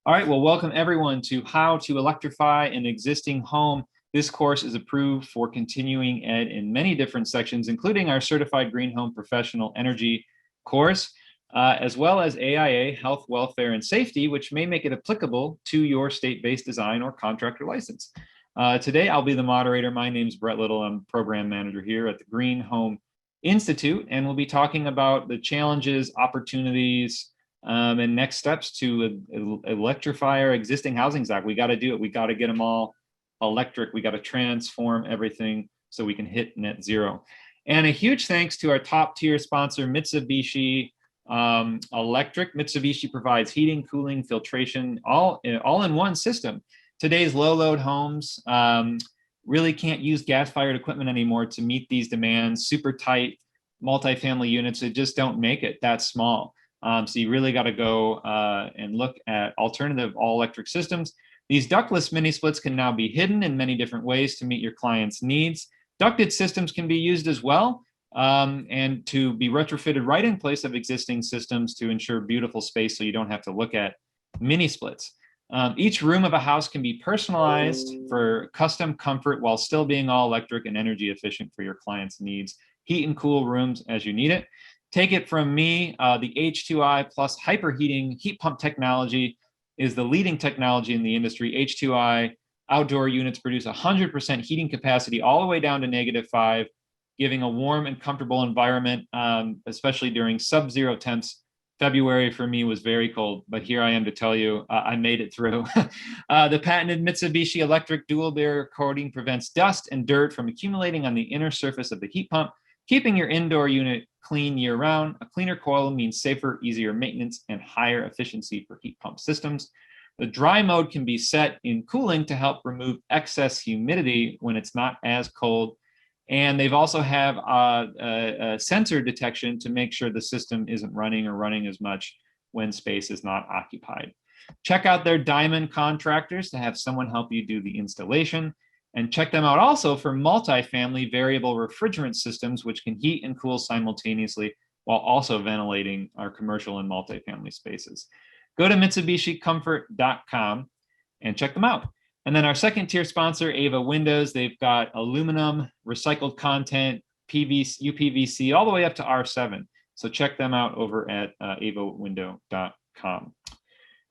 All right, well, welcome everyone to How to Electrify an Existing Home. This course is approved for continuing ed in many different sections, including our Certified GreenHome Professional Energy course, as well as AIA, Health, Welfare, and Safety, which may make it applicable to your state-based design or contractor license. Today, I'll be the moderator. My name's Brett Little. I'm program manager here at the GreenHome Institute, and we'll be talking about the challenges, opportunities, and next steps to electrify our existing housing stock. We got to do it. We got to get them all electric. We got to transform everything so we can hit net zero. And a huge thanks to our top tier sponsor, Mitsubishi Electric. Mitsubishi provides heating, cooling, filtration, all in one system. Today's low load homes really can't use gas-fired equipment anymore to meet these demands. Super tight multifamily units, they just don't make it that small. So you really got to go and look at alternative all-electric systems. These ductless mini splits can now be hidden in many different ways to meet your client's needs. Ducted systems can be used as well and to be retrofitted right in place of existing systems to ensure beautiful space so you don't have to look at mini splits. Each room of a house can be personalized for custom comfort while still being all electric and energy efficient for your client's needs. Heat and cool rooms as you need it. Take it from me, the H2I plus hyperheating heat pump technology is the leading technology in the industry. H2I outdoor units produce 100% heating capacity all the way down to -5, giving a warm and comfortable environment, especially during sub-zero temps. February for me was very cold, but here I am to tell you I made it through. The patented Mitsubishi electric dual barrier coating prevents dust and dirt from accumulating on the inner surface of the heat pump, keeping your indoor unit clean year-round. A cleaner coil means safer, easier maintenance, and higher efficiency for heat pump systems. The dry mode can be set in cooling to help remove excess humidity when it's not as cold. And they've also have a sensor detection to make sure the system isn't running or running as much when space is not occupied. Check out their diamond contractors to have someone help you do the installation. And check them out also for multi-family variable refrigerant systems, which can heat and cool simultaneously while also ventilating our commercial and multi-family spaces. Go to MitsubishiComfort.com and check them out. And then our second tier sponsor, Ava Windows, they've got aluminum, recycled content, PVC, UPVC, all the way up to R7. So check them out over at avawindow.com.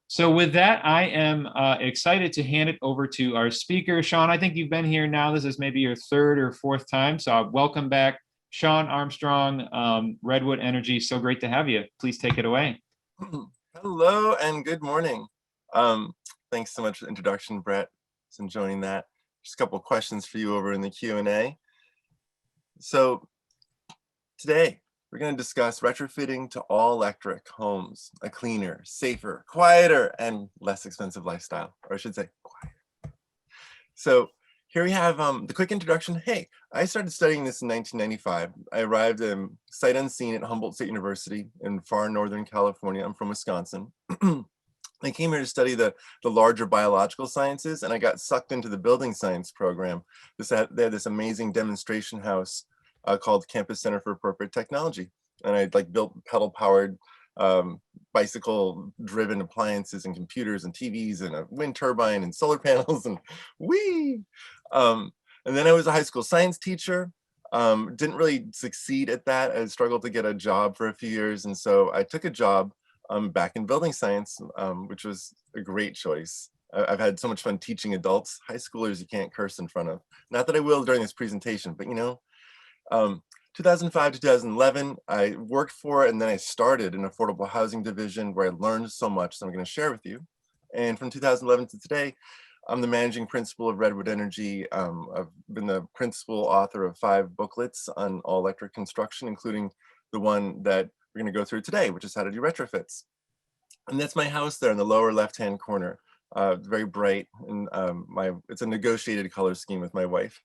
So with that, I am excited to hand it over to our speaker. Sean, I think you've been here now. This is maybe your third or fourth time. So welcome back, Sean Armstrong, Redwood Energy. So great to have you. Please take it away. Hello and good morning. Thanks so much for the introduction, Brett. Just enjoying that. Just a couple of questions for you over in the Q&A. So today, we're going to discuss retrofitting to all-electric homes, a cleaner, safer, quieter, and less expensive lifestyle, or I should say, quieter. So here we have the quick introduction. Hey, I started studying this in 1995. I arrived sight unseen at Humboldt State University in far northern California. I'm from Wisconsin. I came here to study the larger biological sciences, and I got sucked into the building science program. They had this amazing demonstration house called Campus Center for Appropriate Technology. And I built pedal-powered bicycle-driven appliances and computers and TVs and a wind turbine and solar panels and whee! And then I was a high school science teacher. Didn't really succeed at that. I struggled to get a job for a few years. And so I took a job back in building science, which was a great choice. I've had so much fun teaching adults, high schoolers you can't curse in front of. Not that I will during this presentation, but 2005 to 2011, I worked for and then I started an affordable housing division where I learned so much that I'm going to share with you. And from 2011 to today, I'm the managing principal of Redwood Energy. I've been the principal author of 5 booklets on all electric construction, including the one that we're going to go through today, which is how to do retrofits. And that's my house there in the lower left-hand corner. Very bright, and it's a negotiated color scheme with my wife.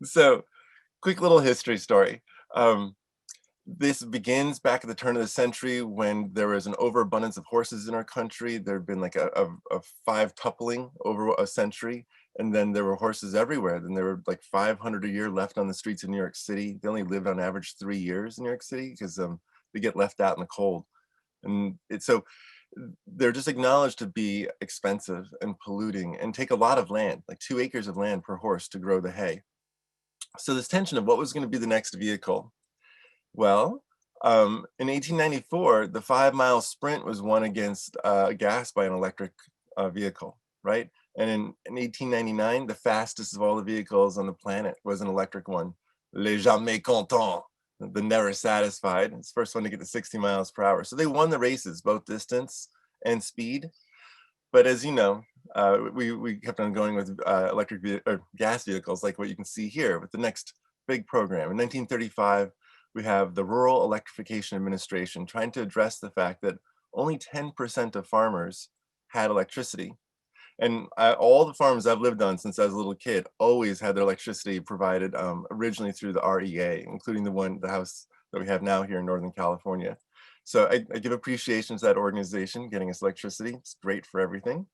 So, quick little history story. This begins back at the turn of the century when there was an overabundance of horses in our country. There had been like a 5-tupling over a century, and then there were horses everywhere. Then there were like 500 a year left on the streets of New York City. They only lived on average 3 years in New York City because they get left out in the cold. And so they're just acknowledged to be expensive and polluting and take a lot of land, like 2 acres of land per horse to grow the hay. So this tension of what was going to be the next vehicle. Well, in 1894, the 5-mile sprint was won against gas by an electric vehicle, right? And in 1899, the fastest of all the vehicles on the planet was an electric one, Les Jamais Contents, the never satisfied. It's the first one to get to 60 miles per hour. So they won the races, both distance and speed. But as you know, we kept on going with or gas vehicles, like what you can see here with the next big program. In 1935, we have the Rural Electrification Administration trying to address the fact that only 10% of farmers had electricity. And all the farms I've lived on since I was a little kid always had their electricity provided originally through the REA, including the house that we have now here in Northern California. So I give appreciation to that organization getting us electricity. It's great for everything.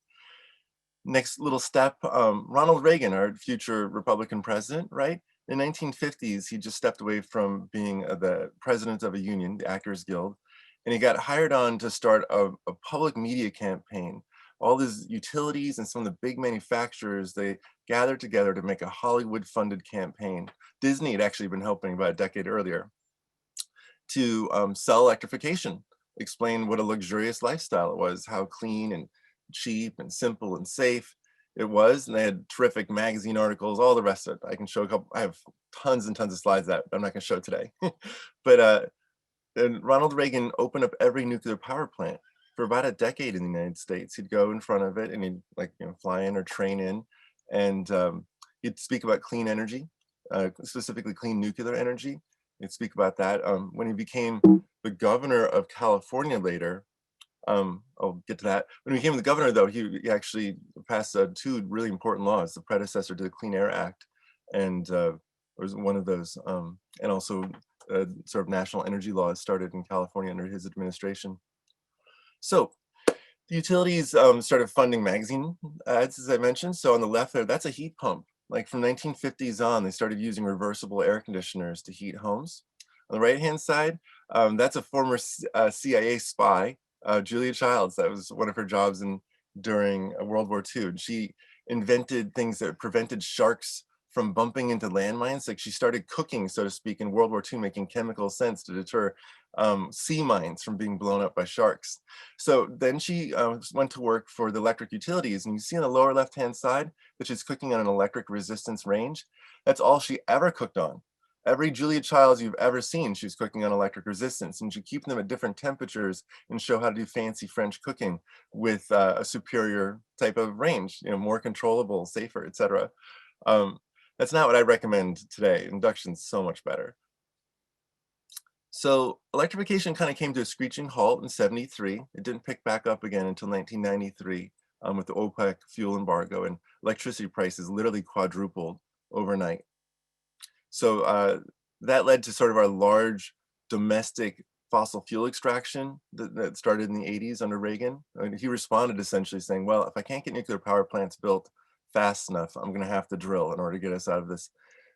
Next little step, Ronald Reagan, our future Republican president, right? In the 1950s, he just stepped away from being the president of a union, the Actors Guild, and he got hired on to start a public media campaign. All these utilities and some of the big manufacturers, they gathered together to make a Hollywood-funded campaign. Disney had actually been helping about a decade earlier to sell electrification, explain what a luxurious lifestyle it was, how clean and cheap and simple and safe it was. And they had terrific magazine articles, all the rest of it. I can show a couple, I have tons and tons of slides that I'm not gonna show today. But and Ronald Reagan opened up every nuclear power plant for about a decade in the United States. He'd go in front of it and he'd fly in or train in, and he'd speak about clean energy, specifically clean nuclear energy. He'd speak about that. When he became the governor of California later, I'll get to that. When he became the governor, though, he actually passed 2 really important laws, the predecessor to the Clean Air Act, and was one of those, and also sort of national energy laws started in California under his administration. So the utilities started funding magazine ads, as I mentioned. So on the left there, that's a heat pump. Like from 1950s on, they started using reversible air conditioners to heat homes. On the right-hand side, that's a former CIA spy, Julia Childs. That was one of her jobs during World War II. And she invented things that prevented sharks from bumping into landmines. Like she started cooking, so to speak, in World War II, making chemical sense to deter sea mines from being blown up by sharks. So then she went to work for the electric utilities, and you see on the lower left-hand side that she's cooking on an electric resistance range. That's all she ever cooked on. Every Julia Childs you've ever seen, she's cooking on electric resistance, and she keep them at different temperatures and show how to do fancy French cooking with a superior type of range, more controllable, safer, etc. That's not what I recommend today. Induction's so much better. So electrification kind of came to a screeching halt in '73. It didn't pick back up again until 1993 with the OPEC fuel embargo, and electricity prices literally quadrupled overnight. So that led to sort of our large domestic fossil fuel extraction that started in the 80s under Reagan. And he responded essentially saying, well, if I can't get nuclear power plants built fast enough, I'm going to have to drill in order to get us out of this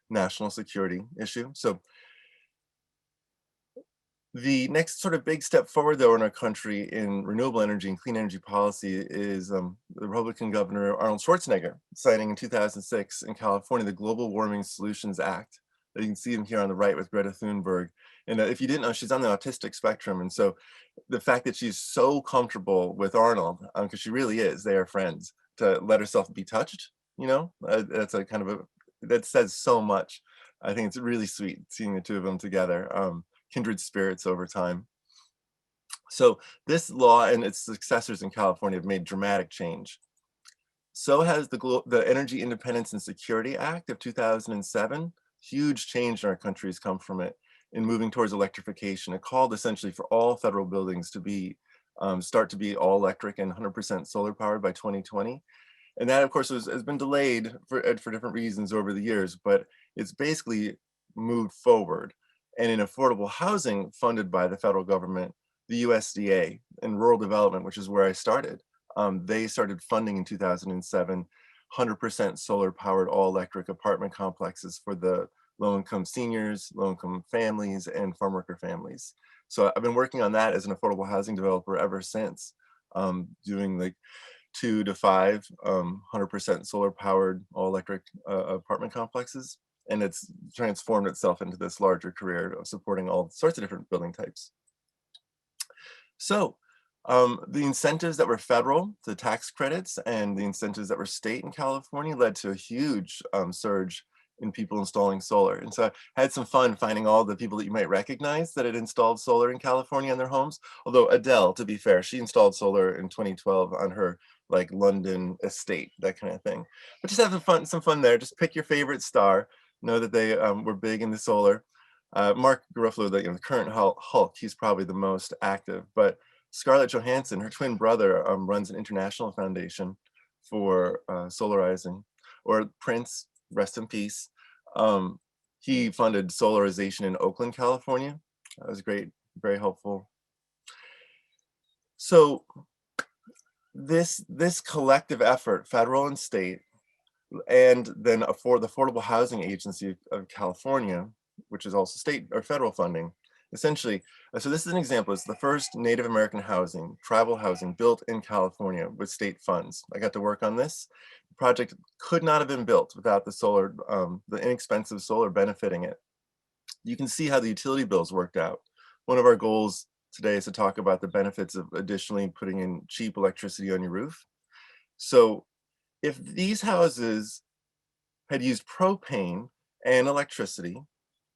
national security issue. So the next sort of big step forward, though, in our country in renewable energy and clean energy policy is the Republican Governor Arnold Schwarzenegger signing in 2006 in California the Global Warming Solutions Act. You can see him here on the right with Greta Thunberg. And if you didn't know, she's on the autistic spectrum. And so the fact that she's so comfortable with Arnold, because she really is, they are friends, to let herself be touched, that's a kind of that says so much. I think it's really sweet seeing the two of them together, kindred spirits over time. So this law and its successors in California have made dramatic change. So has the Energy Independence and Security Act of 2007. Huge change in our country has come from it in moving towards electrification. It called essentially for all federal buildings to be start to be all electric and 100% solar powered by 2020. And that, of course, has been delayed for different reasons over the years, but it's basically moved forward. And in affordable housing funded by the federal government, the USDA and rural development, which is where I started, they started funding in 2007 100% solar powered all electric apartment complexes for the low-income seniors, low-income families, and farm worker families. So I've been working on that as an affordable housing developer ever since. doing like 2 to 5 100% solar powered all electric apartment complexes. And it's transformed itself into this larger career of supporting all sorts of different building types. So the incentives that were federal, the tax credits, and the incentives that were state in California led to a huge surge in people installing solar. And so I had some fun finding all the people that you might recognize that had installed solar in California in their homes. Although Adele, to be fair, she installed solar in 2012 on her like London estate, that kind of thing. But just have some fun there. Just pick your favorite star. Know that they were big in the solar. Mark Ruffalo, the current Hulk, he's probably the most active. But Scarlett Johansson, her twin brother, runs an international foundation for solarizing. Or Prince, rest in peace. He funded solarization in Oakland, California. That was great, very helpful. So this collective effort, federal and state, and then the Affordable Housing Agency of California, which is also state or federal funding, essentially. So this is an example. It's the first Native American housing, tribal housing built in California with state funds. I got to work on this. The project could not have been built without the solar, the inexpensive solar benefiting it. You can see how the utility bills worked out. One of our goals today is to talk about the benefits of additionally putting in cheap electricity on your roof. So if these houses had used propane and electricity,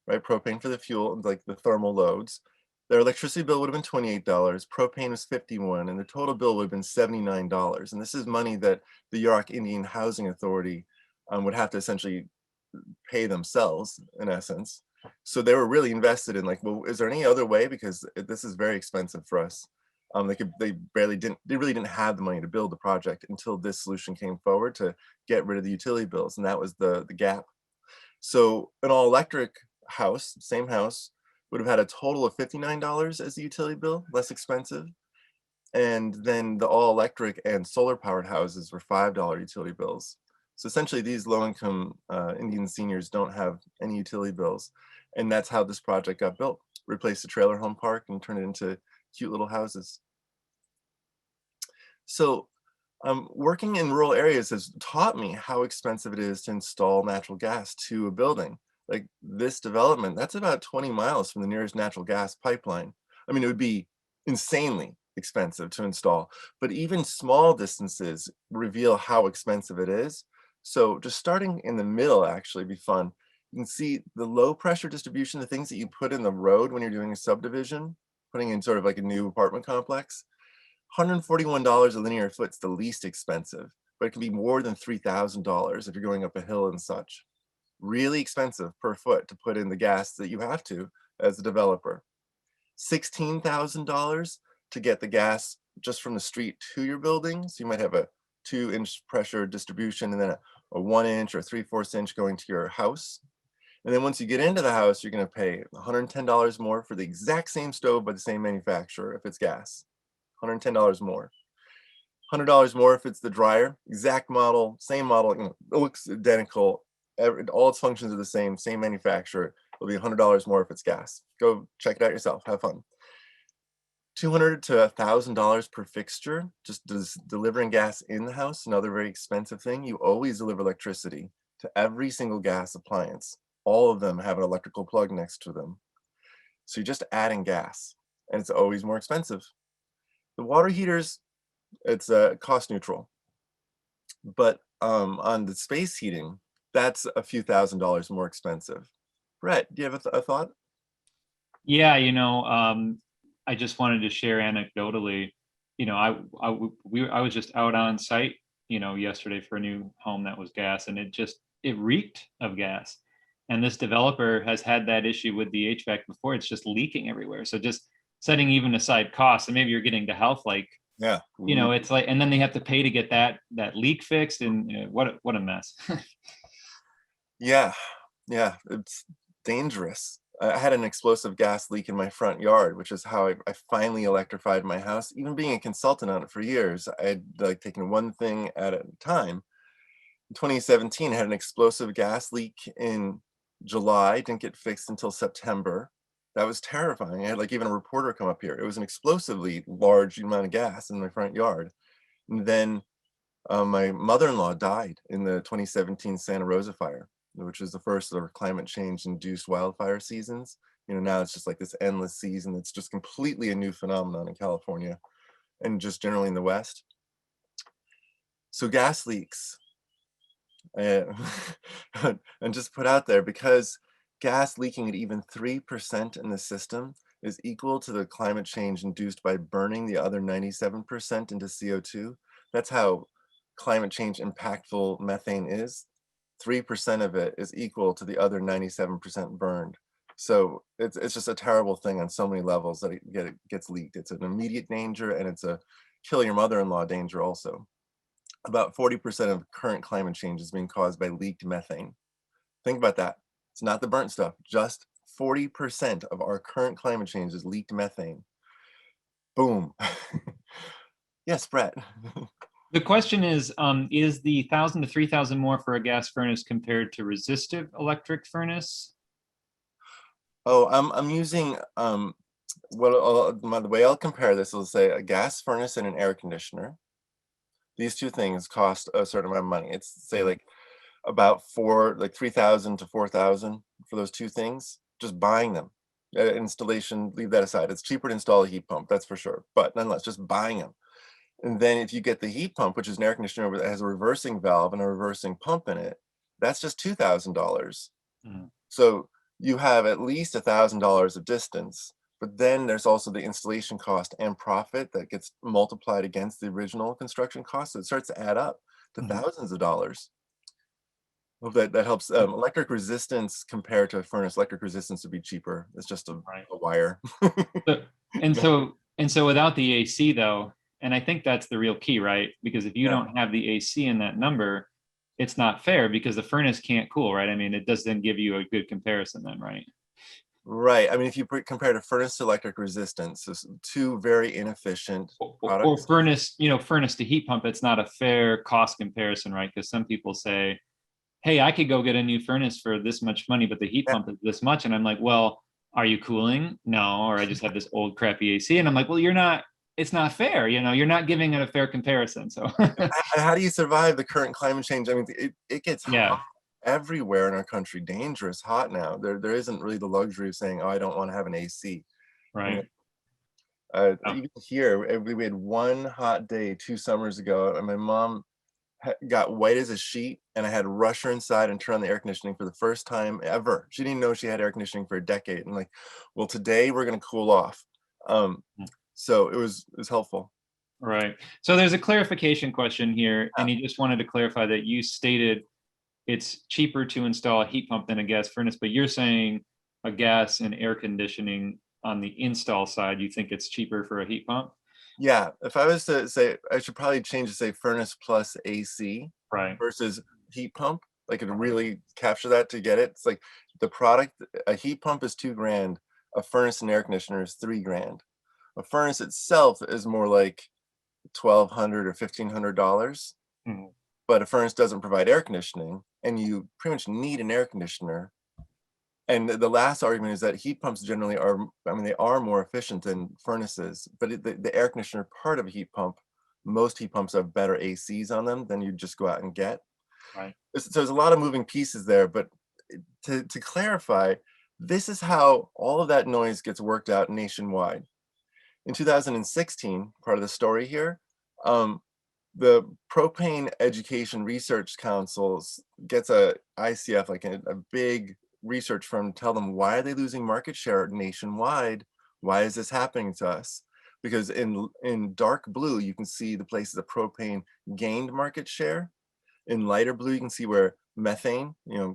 right, propane for the fuel, like the thermal loads, their electricity bill would have been $28, propane was $51, and the total bill would have been $79. And this is money that the Yurok Indian Housing Authority would have to essentially pay themselves, in essence. So they were really invested in like, well, is there any other way? Because this is very expensive for us. They really didn't have the money to build the project until this solution came forward to get rid of the utility bills, and that was the gap. So an all electric house, same house, would have had a total of $59 as the utility bill, less expensive. And then the all electric and solar powered houses were $5 utility bills. So essentially these low income Indian seniors don't have any utility bills. And that's how this project got built. Replaced the trailer home park and turned it into cute little houses. So working in rural areas has taught me how expensive it is to install natural gas to a building. Like this development, that's about 20 miles from the nearest natural gas pipeline. I mean, it would be insanely expensive to install, but even small distances reveal how expensive it is. So just starting in the middle actually be fun. You can see the low pressure distribution, the things that you put in the road when you're doing a subdivision, putting in sort of like a new apartment complex. $141 a linear foot's the least expensive, but it can be more than $3,000 if you're going up a hill and such. Really expensive per foot to put in the gas that you have to as a developer. $16,000 to get the gas just from the street to your building. So you might have a 2-inch pressure distribution and then a 1-inch or 3/4 inch going to your house. And then once you get into the house, you're going to pay $110 more for the exact same stove by the same manufacturer if it's gas. $110 more. $100 more if it's the dryer. Exact model, same model, you know, it looks identical. All its functions are the same manufacturer. It'll be $100 more if it's gas. Go check it out yourself. Have fun. $200 to $1,000 per fixture. Just delivering gas in the house. Another very expensive thing. You always deliver electricity to every single gas appliance. All of them have an electrical plug next to them. So you're just adding gas, and it's always more expensive. The water heaters, it's cost neutral. But on the space heating, that's a few $1,000s more expensive. Brett, do you have a thought? Yeah, I just wanted to share anecdotally, I was just out on site, yesterday for a new home that was gas, and it reeked of gas. And this developer has had that issue with the HVAC before. It's just leaking everywhere. So just setting even aside costs, and maybe you're getting to health, like, yeah, it's like, and then they have to pay to get that leak fixed, and what a mess. Yeah, it's dangerous. I had an explosive gas leak in my front yard, which is how I finally electrified my house. Even being a consultant on it for years, I'd like taken one thing at a time. In 2017, I had an explosive gas leak in July, didn't get fixed until September. That was terrifying. I had like even a reporter come up here. It was an explosively large amount of gas in my front yard. And then my mother-in-law died in the 2017 Santa Rosa fire, which was the first of the climate change induced wildfire seasons. You know, now it's just like this endless season. It's just completely a new phenomenon in California and just generally in the West. So gas leaks, uh, and just put out there, because gas leaking at even 3% in the system is equal to the climate change induced by burning the other 97% into CO2. That's how climate change impactful methane is. 3% of it is equal to the other 97% burned. So it's just a terrible thing on so many levels that it gets leaked. It's an immediate danger, and it's a kill your mother-in-law danger also. About 40% of current climate change is being caused by leaked methane. Think about that. It's not the burnt stuff. Just 40% of our current climate change is leaked methane. Boom. Yes, Brett. The question is the 1,000 to 3,000 more for a gas furnace compared to resistive electric furnace? Oh, I'm using the way I'll compare this is, say, a gas furnace and an air conditioner. These two things cost a certain amount of money. It's say like about 3,000 to 4,000 for those two things. Just buying them. Installation, leave that aside. It's cheaper to install a heat pump, that's for sure. But nonetheless, just buying them. And then if you get the heat pump, which is an air conditioner that has a reversing valve and a reversing pump in it, that's just $2,000. Mm. So you have at least $1,000 of distance, but then there's also the installation cost and profit that gets multiplied against the original construction cost. So it starts to add up to thousands of dollars. Hope that helps. Electric resistance compared to a furnace, electric resistance would be cheaper. It's just a wire. So without the AC though, and I think that's the real key, right? Because if you don't have the AC in that number, it's not fair because the furnace can't cool, right? I mean, it doesn't give you a good comparison then, right? Right. I mean, if you compare to furnace to electric resistance, so two very inefficient products. Or furnace, furnace to heat pump, it's not a fair cost comparison, right? Because some people say, hey, I could go get a new furnace for this much money, but the heat pump is this much. And I'm like, well, are you cooling? No. Or I just have this old crappy AC. And I'm like, well, it's not fair. You're not giving it a fair comparison. So how do you survive the current climate change? I mean, it gets yeah. hot everywhere in our country, dangerous hot now. There isn't really the luxury of saying, oh, I don't want to have an AC. Right. Even here, we had one hot day 2 summers ago, and my mom got white as a sheet, and I had to rush her inside and turn on the air conditioning for the first time ever. She didn't know she had air conditioning for a decade. And like, well, today we're going to cool off. So it was helpful. Right. So there's a clarification question here, and he just wanted to clarify that you stated it's cheaper to install a heat pump than a gas furnace, but you're saying a gas and air conditioning on the install side, you think it's cheaper for a heat pump? Yeah, if I was to say, I should probably change to say furnace plus AC versus heat pump. Like, to really capture that to get it. It's like the product, a heat pump is $2,000, a furnace and air conditioner is $3,000. A furnace itself is more like $1,200 or $1,500. But a furnace doesn't provide air conditioning, and you pretty much need an air conditioner. And the last argument is that heat pumps generally are, I mean, they are more efficient than furnaces, but the air conditioner part of a heat pump, most heat pumps have better ACs on them than you just go out and get. Right. So there's a lot of moving pieces there, but to clarify, this is how all of that noise gets worked out nationwide. In 2016, part of the story here, the Propane Education Research Council gets a ICF, like a big research firm, tell them, why are they losing market share nationwide? Why is this happening to us? Because in dark blue, you can see the places that propane gained market share. In lighter blue, you can see where methane,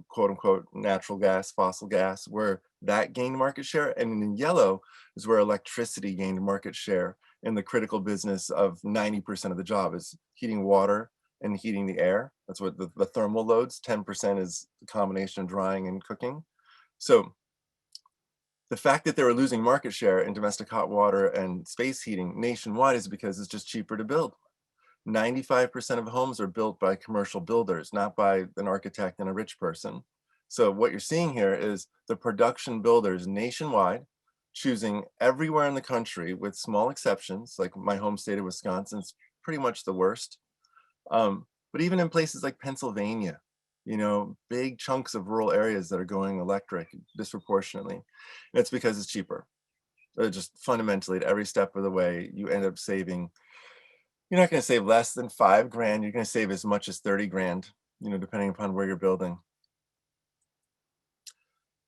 quote unquote, natural gas, fossil gas, where that gained market share. And in yellow is where electricity gained market share in the critical business of 90% of the job is heating water and heating the air. That's what the thermal loads, 10% is the combination of drying and cooking. So the fact that they were losing market share in domestic hot water and space heating nationwide is because it's just cheaper to build. 95% of homes are built by commercial builders, not by an architect and a rich person. So what you're seeing here is the production builders nationwide choosing everywhere in the country with small exceptions, like my home state of Wisconsin's pretty much the worst. But even in places like Pennsylvania, you know, big chunks of rural areas that are going electric disproportionately. And it's because it's cheaper. Just fundamentally at every step of the way, you end up saving, you're not going to save less than 5 grand. You're going to save as much as 30 grand, you know, depending upon where you're building.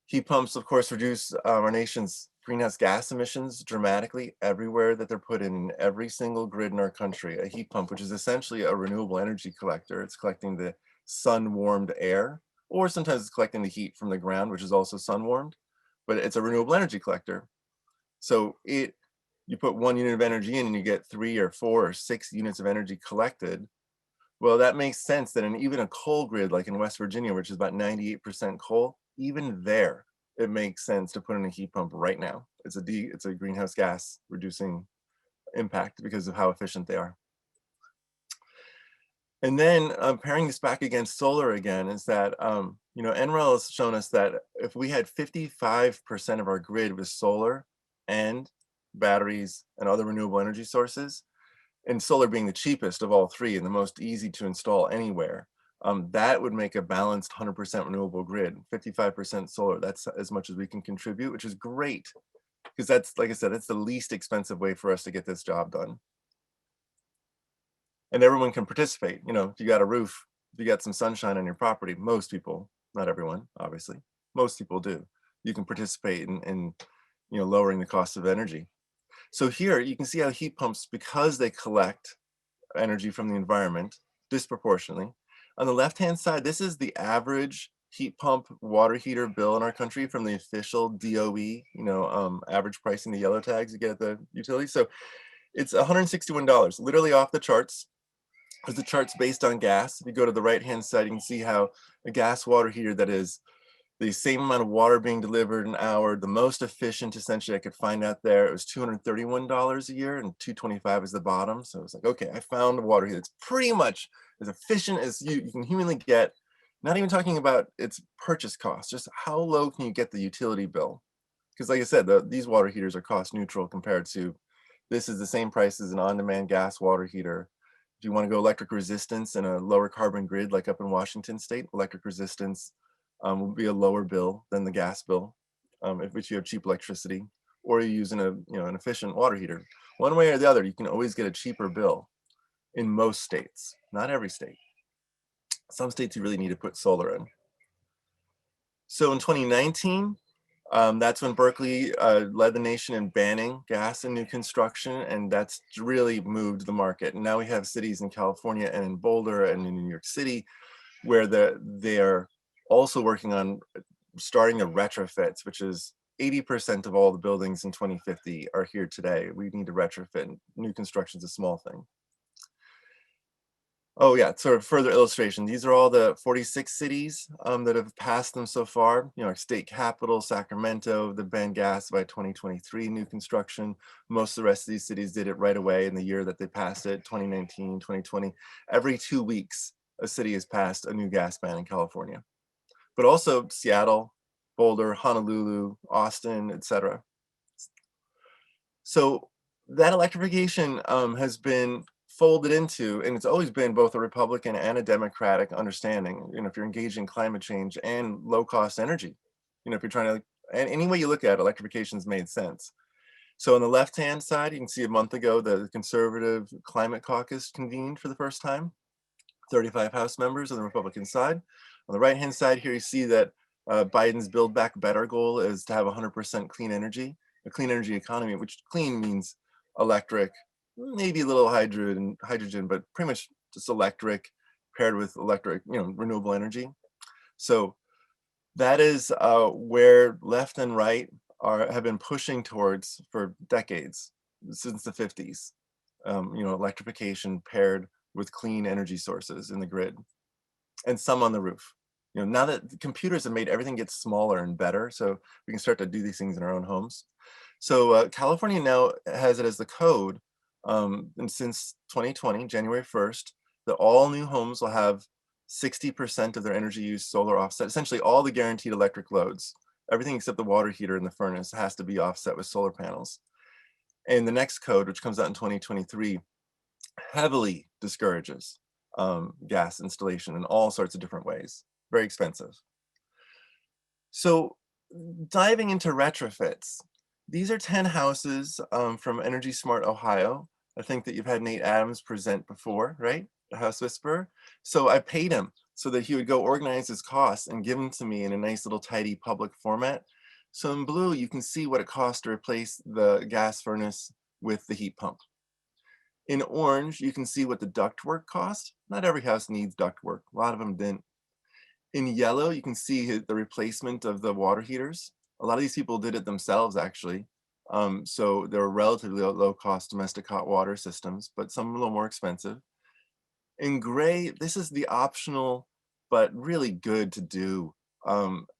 Heat pumps, of course, reduce our nation's greenhouse gas emissions dramatically everywhere that they're put in every single grid in our country. A heat pump, which is essentially a renewable energy collector, it's collecting the sun-warmed air, or sometimes it's collecting the heat from the ground, which is also sun-warmed, but it's a renewable energy collector. So you put 1 unit of energy in and you get 3 or 4 or 6 units of energy collected. Well, that makes sense that in even a coal grid like in West Virginia, which is about 98% coal, even there, it makes sense to put in a heat pump right now. It's a greenhouse gas reducing impact because of how efficient they are. And then pairing this back against solar again is that, you know, NREL has shown us that if we had 55% of our grid with solar and batteries and other renewable energy sources, and solar being the cheapest of all three and the most easy to install anywhere, that would make a balanced 100% renewable grid. 55% solar, that's as much as we can contribute, which is great, because that's, like I said, that's the least expensive way for us to get this job done. And everyone can participate. You know, if you got a roof, if you got some sunshine on your property, most people, not everyone, obviously, most people do. You can participate in you know, lowering the cost of energy. So here you can see how heat pumps, because they collect energy from the environment disproportionately. On the left-hand side, this is the average heat pump water heater bill in our country from the official DOE, you know, average pricing, the yellow tags you get at the utility. So it's $161, literally off the charts. Because the chart's based on gas. If you go to the right-hand side, you can see how a gas water heater that is the same amount of water being delivered an hour, the most efficient essentially I could find out there, it was $231 a year and $225 is the bottom. So it's like, okay, I found a water heater that's pretty much as efficient as you can humanly get, not even talking about its purchase cost, just how low can you get the utility bill? Because like I said, these water heaters are cost neutral compared to, this is the same price as an on-demand gas water heater. If you want to go electric resistance in a lower carbon grid, like up in Washington State, electric resistance will be a lower bill than the gas bill, if you have cheap electricity, or you're using an efficient water heater. One way or the other, you can always get a cheaper bill in most states, not every state. Some states you really need to put solar in. So in 2019, that's when Berkeley led the nation in banning gas in new construction, and that's really moved the market. And now we have cities in California and in Boulder and in New York City where they're also working on starting the retrofits, which is 80% of all the buildings in 2050 are here today. We need to retrofit. New construction is a small thing. Oh yeah, sort of further illustration. These are all the 46 cities that have passed them so far. You know, our state capital, Sacramento, the banned gas by 2023, new construction. Most of the rest of these cities did it right away in the year that they passed it, 2019, 2020. Every 2 weeks, a city has passed a new gas ban in California. But also Seattle, Boulder, Honolulu, Austin, etc. So that electrification has been folded into, and it's always been both a Republican and a Democratic understanding. You know, if you're engaged in climate change and low cost energy, you know, if you're trying to, and any way you look at it, electrification's made sense. So on the left-hand side, you can see a month ago, the Conservative Climate Caucus convened for the first time, 35 House members on the Republican side. On the right-hand side here, you see that Biden's Build Back Better goal is to have 100% clean energy, a clean energy economy, which clean means electric, maybe a little hydrogen, but pretty much just electric paired with electric, you know, renewable energy. So that is where left and right have been pushing towards for decades, since the 50s. You know, electrification paired with clean energy sources in the grid, and some on the roof. You know, now that the computers have made everything get smaller and better, so we can start to do these things in our own homes. So California now has it as the code, and since 2020, January 1st, that all new homes will have 60% of their energy use solar offset, essentially all the guaranteed electric loads. Everything except the water heater in the furnace has to be offset with solar panels. And the next code, which comes out in 2023, heavily discourages gas installation in all sorts of different ways. Very expensive. So diving into retrofits, these are 10 houses from Energy Smart Ohio. I think that you've had Nate Adams present before, right? The House Whisperer. So I paid him so that he would go organize his costs and give them to me in a nice little tidy public format. So in blue, you can see what it costs to replace the gas furnace with the heat pump. In orange, you can see what the ductwork cost. Not every house needs ductwork. A lot of them didn't. In yellow, you can see the replacement of the water heaters. A lot of these people did it themselves, actually. So they were relatively low-cost domestic hot water systems, but some a little more expensive. In gray, this is the optional, but really good to do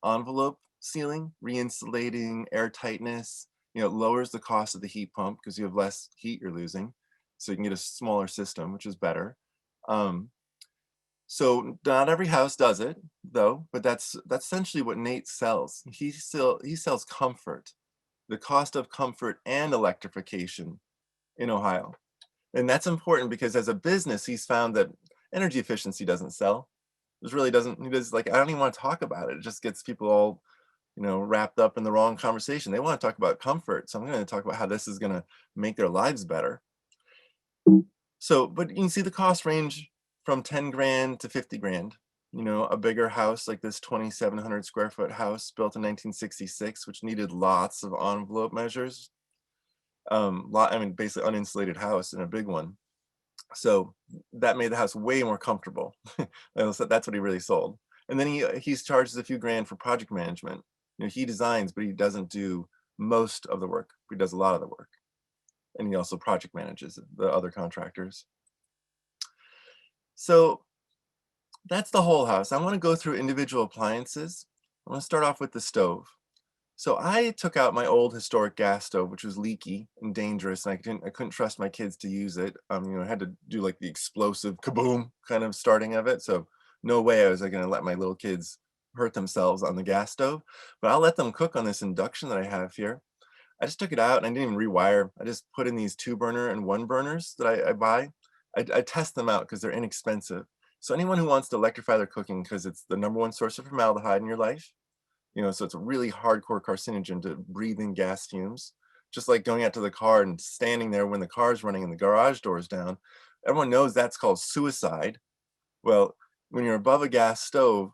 envelope sealing, reinsulating, air tightness. You know, it lowers the cost of the heat pump because you have less heat you're losing. So you can get a smaller system, which is better. So not every house does it though, but that's essentially what Nate sells. He sells comfort, the cost of comfort and electrification in Ohio. And that's important because as a business, he's found that energy efficiency doesn't sell. It really doesn't, he does like, I don't even want to talk about it. It just gets people all, you know, wrapped up in the wrong conversation. They want to talk about comfort. So I'm going to talk about how this is going to make their lives better. So, but you can see the cost range from 10 grand to 50 grand. You know, a bigger house like this 2,700 square foot house built in 1966, which needed lots of envelope measures. I mean, basically uninsulated house and a big one. So that made the house way more comfortable. That's what he really sold. And then he charges a few grand for project management. You know, he designs, but he doesn't do most of the work. He does a lot of the work. And he also project manages the other contractors. So that's the whole house. I want to go through individual appliances. I want to start off with the stove. So I took out my old historic gas stove, which was leaky and dangerous, and I couldn't trust my kids to use it. You know, I had to do like the explosive kaboom kind of starting of it. So no way was I going to let my little kids hurt themselves on the gas stove, but I'll let them cook on this induction that I have here. I just took it out and I didn't even rewire. I just put in these 2-burner and 1-burners that I buy. I test them out because they're inexpensive. So anyone who wants to electrify their cooking, because it's the #1 source of formaldehyde in your life, you know, so it's a really hardcore carcinogen to breathe in gas fumes. Just like going out to the car and standing there when the car's running and the garage door is down. Everyone knows that's called suicide. Well, when you're above a gas stove,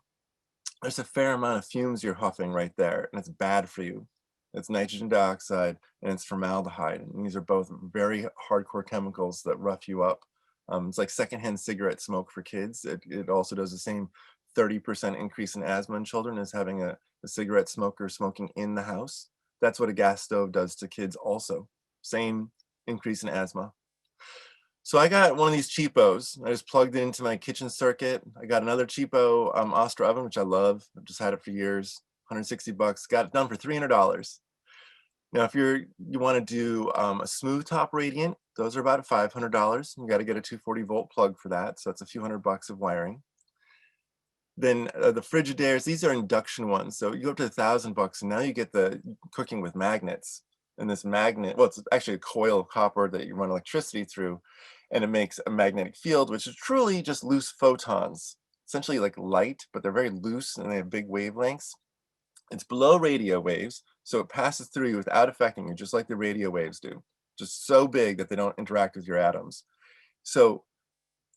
there's a fair amount of fumes you're huffing right there, and it's bad for you. It's nitrogen dioxide and it's formaldehyde. And these are both very hardcore chemicals that rough you up. It's like secondhand cigarette smoke for kids. It also does the same 30% increase in asthma in children as having a cigarette smoker smoking in the house. That's what a gas stove does to kids also. Same increase in asthma. So I got one of these cheapos. I just plugged it into my kitchen circuit. I got another cheapo Ostra oven, which I love. I've just had it for years. 160 bucks. Got it done for $300. Now, if you want to do a smooth top radiant, those are about $500. You got to get a 240 volt plug for that. So that's a few $100 of wiring. Then the Frigidairs, these are induction ones. So you go up to $1,000 and now you get the cooking with magnets. And this magnet, well, it's actually a coil of copper that you run electricity through, and it makes a magnetic field, which is truly just loose photons, essentially like light, but they're very loose and they have big wavelengths. It's below radio waves, so it passes through you without affecting you, just like the radio waves do. Just so big that they don't interact with your atoms. So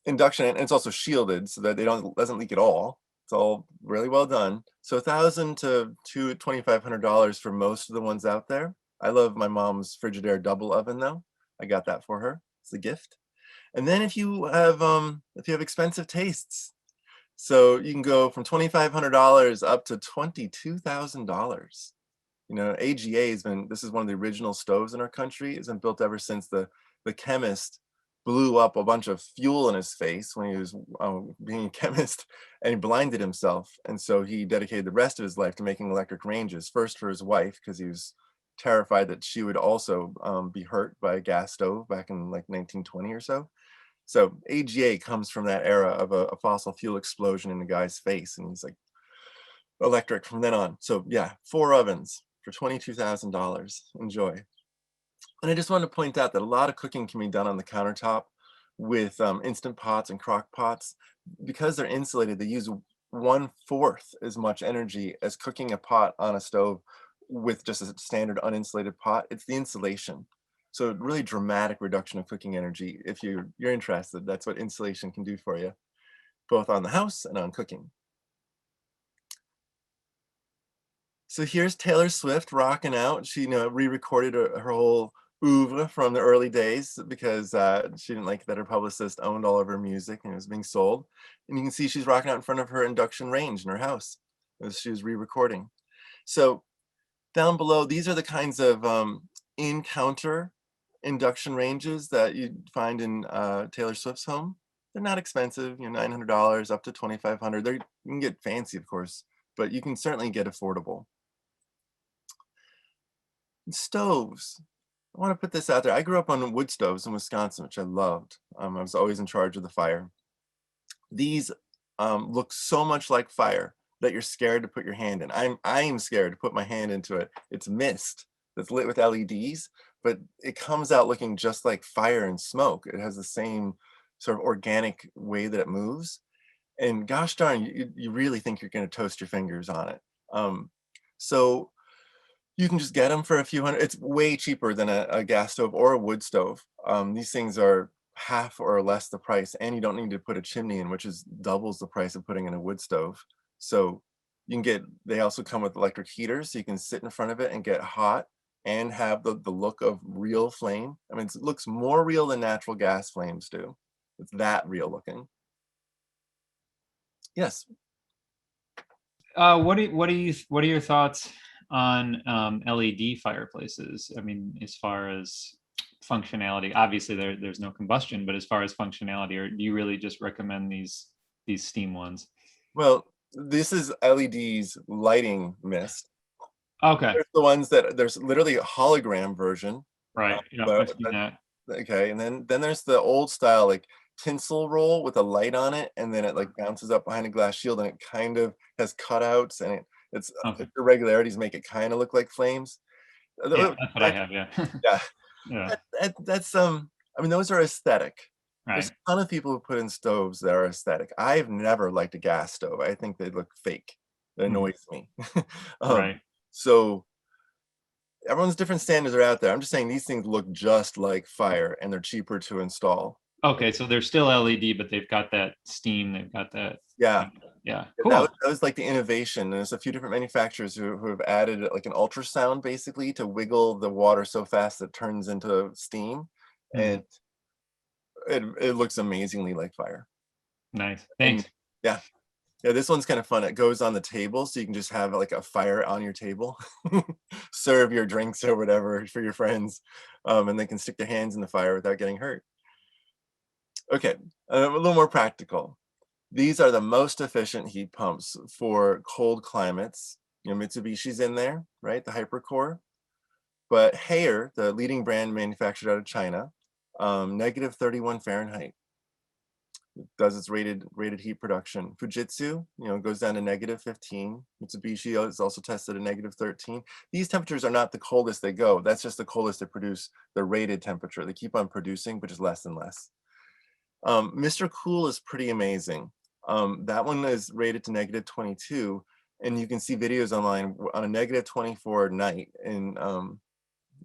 induction, and it's also shielded so that doesn't leak at all. It's all really well done. So $1,000 to $2,500 for most of the ones out there. I love my mom's Frigidaire double oven though. I got that for her. It's a gift. And then if you have expensive tastes, so you can go from $2,500 up to $22,000. You know, AGA this is one of the original stoves in our country. It's been built ever since the chemist blew up a bunch of fuel in his face when he was being a chemist, and he blinded himself. And so he dedicated the rest of his life to making electric ranges, first for his wife, because he was terrified that she would also be hurt by a gas stove back in like 1920 or so. So AGA comes from that era of a fossil fuel explosion in the guy's face. And he's like, electric from then on. So yeah, 4 ovens for $22,000. Enjoy. And I just wanted to point out that a lot of cooking can be done on the countertop with Instant Pots and crock pots. Because they're insulated, they use 1/4 as much energy as cooking a pot on a stove with just a standard uninsulated pot. It's the insulation. So really dramatic reduction of cooking energy. If you're interested, that's what insulation can do for you, both on the house and on cooking. So here's Taylor Swift rocking out. She, re-recorded her whole oeuvre from the early days because she didn't like that her publicist owned all of her music and it was being sold. And you can see she's rocking out in front of her induction range in her house as she was re-recording. So down below, these are the kinds of in-counter induction ranges that you find in Taylor Swift's home. They're not expensive, $900 up to $2,500. You can get fancy, of course, but you can certainly get affordable. Stoves. I want to put this out there. I grew up on wood stoves in Wisconsin, which I loved. I was always in charge of the fire. These look so much like fire that you're scared to put your hand in. I'm scared to put my hand into it. It's mist that's lit with LEDs, but it comes out looking just like fire and smoke. It has the same sort of organic way that it moves. And gosh darn, you really think you're going to toast your fingers on it. So you can just get them for a few hundred. It's way cheaper than a gas stove or a wood stove. These things are half or less the price, and you don't need to put a chimney in, which is doubles the price of putting in a wood stove. So they also come with electric heaters, so you can sit in front of it and get hot and have the look of real flame. I mean, it looks more real than natural gas flames do. It's that real looking. Yes. What are your thoughts on LED fireplaces? I mean, as far as functionality, obviously there's no combustion, but as far as functionality, or do you really just recommend these steam ones? Well, this is LED's lighting mist. Okay. There's the ones that there's literally a hologram version. Right. Yeah, I've seen that. Okay, and then there's the old style like tinsel roll with a light on it, and then it like bounces up behind a glass shield, and it kind of has cutouts, and it's Okay. irregularities make it kind of look like flames. Yeah, that's what I have. Yeah. Yeah, Yeah. that's I mean, those are aesthetic. There's Right. a ton of people who put in stoves that are aesthetic. I've never liked a gas stove. I think they look fake. It annoys me. Right. So everyone's different standards are out there. I'm just saying these things look just like fire and they're cheaper to install. Okay, so they're still LED, but they've got that steam. They've got that. Yeah. Yeah. That Cool. was like the innovation. There's a few different manufacturers who have added like an ultrasound basically to wiggle the water so fast that it turns into steam. And it looks amazingly like fire. Nice. And Thanks. yeah. Yeah, this one's kind of fun. It goes on the table, so you can just have like a fire on your table, serve your drinks or whatever for your friends, and they can stick their hands in the fire without getting hurt. Okay, a little more practical. These are the most efficient heat pumps for cold climates. Mitsubishi's in there, right? The Hypercore. But Haier, the leading brand manufactured out of China, -31 Fahrenheit. Does its rated heat production. Fujitsu, goes down to -15. Mitsubishi is also tested at -13. These temperatures are not the coldest they go. That's just the coldest they produce the rated temperature. They keep on producing, but just less and less. Mr. Cool is pretty amazing. That one is rated to -22, and you can see videos online on a -24 night in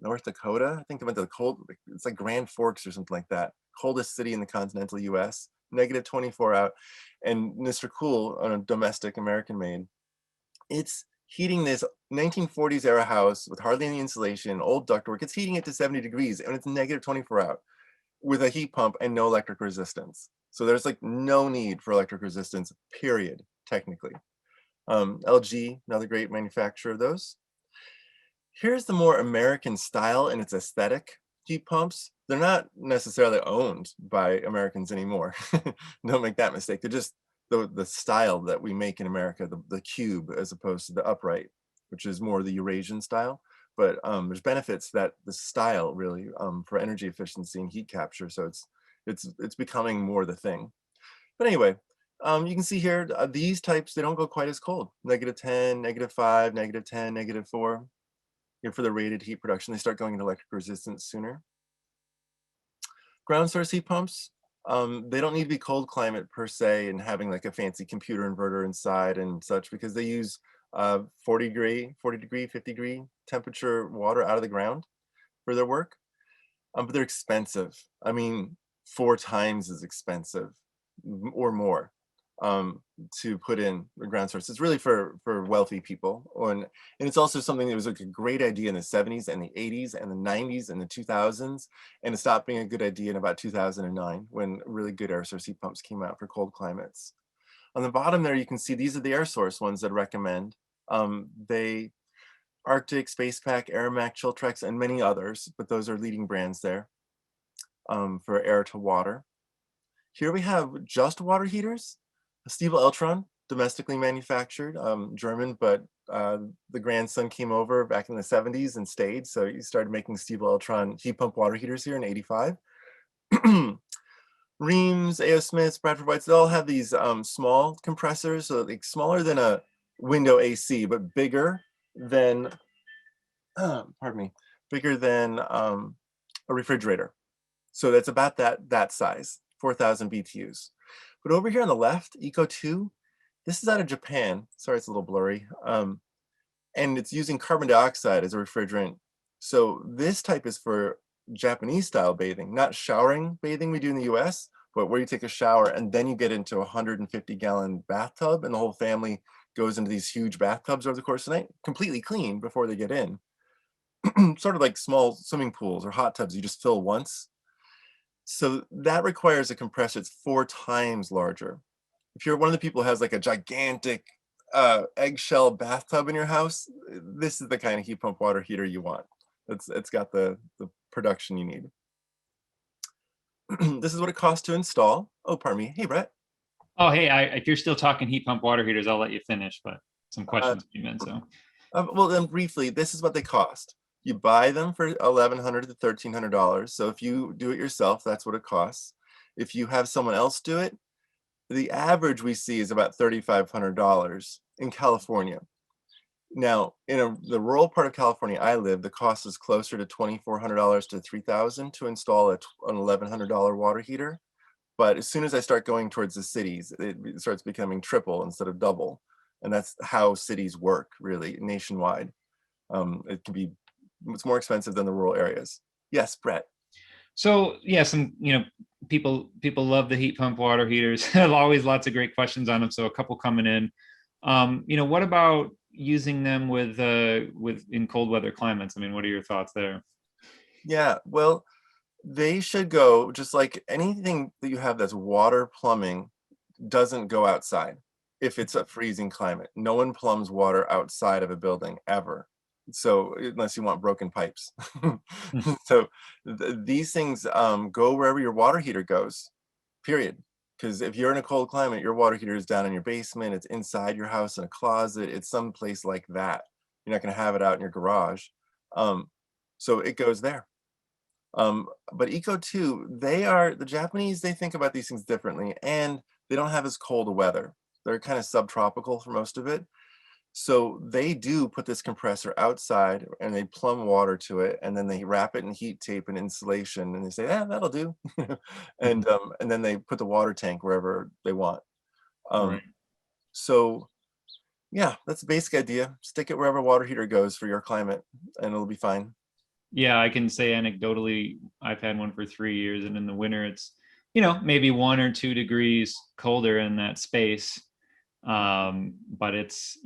North Dakota. I think they went to it's like Grand Forks or something like that. Coldest city in the continental US. -24 out, and Mr. Cool, on a domestic American made, it's heating this 1940s era house with hardly any insulation, old ductwork. It's heating it to 70 degrees, and it's -24 out with a heat pump and no electric resistance. So there's like no need for electric resistance, period, technically. LG, another great manufacturer of those. Here's the more American style and its aesthetic heat pumps. They're not necessarily owned by Americans anymore. Don't make that mistake. They're just the style that we make in America, the cube as opposed to the upright, which is more the Eurasian style. But there's benefits that the style really for energy efficiency and heat capture. So it's becoming more the thing. But anyway, You can see here, these types, they don't go quite as cold. -10, -5, -10, -4. Here for the rated heat production, they start going into electric resistance sooner. Ground source heat pumps, they don't need to be cold climate per se and having like a fancy computer inverter inside and such, because they use 40 degree, 50 degree temperature water out of the ground for their work. But they're expensive. I mean, 4 times as expensive or more to put in the ground source. It's really for wealthy people. And it's also something that was like a great idea in the 70s and the 80s and the 90s and the 2000s. And it stopped being a good idea in about 2009 when really good air source heat pumps came out for cold climates. On the bottom there, you can see these are the air source ones that I recommend. They Arctic, Space Pack, Aramac, Chiltrex, and many others, but those are leading brands there for air to water. Here we have just water heaters. Stiebel Eltron, domestically manufactured, German, but the grandson came over back in the 70s and stayed, so he started making Stiebel Eltron heat pump water heaters here in '85. Rheems, A.O. Smiths, Bradford Whites, they all have these small compressors, so like smaller than a window AC, but bigger than, pardon me, bigger than a refrigerator. So that's about that size, 4,000 BTUs. But over here on the left, Eco 2, this is out of Japan. Sorry, it's a little blurry. And it's using carbon dioxide as a refrigerant. So this type is for Japanese style bathing, not showering bathing we do in the US, but where you take a shower and then you get into a 150-gallon bathtub and the whole family goes into these huge bathtubs over the course of the night, completely clean before they get in. Sort of like small swimming pools or hot tubs you just fill once. So that requires a compressor that's 4 times larger. If you're one of the people who has like a gigantic eggshell bathtub in your house, this is the kind of heat pump water heater you want. It's got the production you need. This is what it costs to install. Oh, pardon me. Hey, Brett. Oh, hey, if you're still talking heat pump water heaters, I'll let you finish, but some questions came in, so. Well, then briefly, this is what they cost. You buy them for $1,100 to $1,300. So if you do it yourself, that's what it costs. If you have someone else do it, the average we see is about $3,500 in California. Now, in the rural part of California I live, the cost is closer to $2,400 to $3,000 to install an $1,100 water heater. But as soon as I start going towards the cities, it starts becoming triple instead of double. And that's how cities work, really, nationwide. It's more expensive than the rural areas. Yes, Brett. So yeah, people love the heat pump water heaters. Always lots of great questions on them. So a couple coming in. What about using them with in cold weather climates? I mean, what are your thoughts there? Yeah, well, they should go just like anything that you have that's water plumbing doesn't go outside if it's a freezing climate. No one plumbs water outside of a building ever. So unless you want broken pipes. So these things go wherever your water heater goes, period. Because if you're in a cold climate, your water heater is down in your basement, it's inside your house in a closet, it's someplace like that. You're not going to have it out in your garage. So it goes there. But Eco 2, the Japanese, they think about these things differently, and they don't have as cold a weather. They're kind of subtropical for most of it. So they do put this compressor outside and they plumb water to it, and then they wrap it in heat tape and insulation, and they say, that'll do. And then they put the water tank wherever they want. Right. So yeah, that's the basic idea. Stick it wherever water heater goes for your climate and it'll be fine. Yeah, I can say anecdotally, I've had one for 3 years, and in the winter, it's maybe 1 or 2 degrees colder in that space, but it's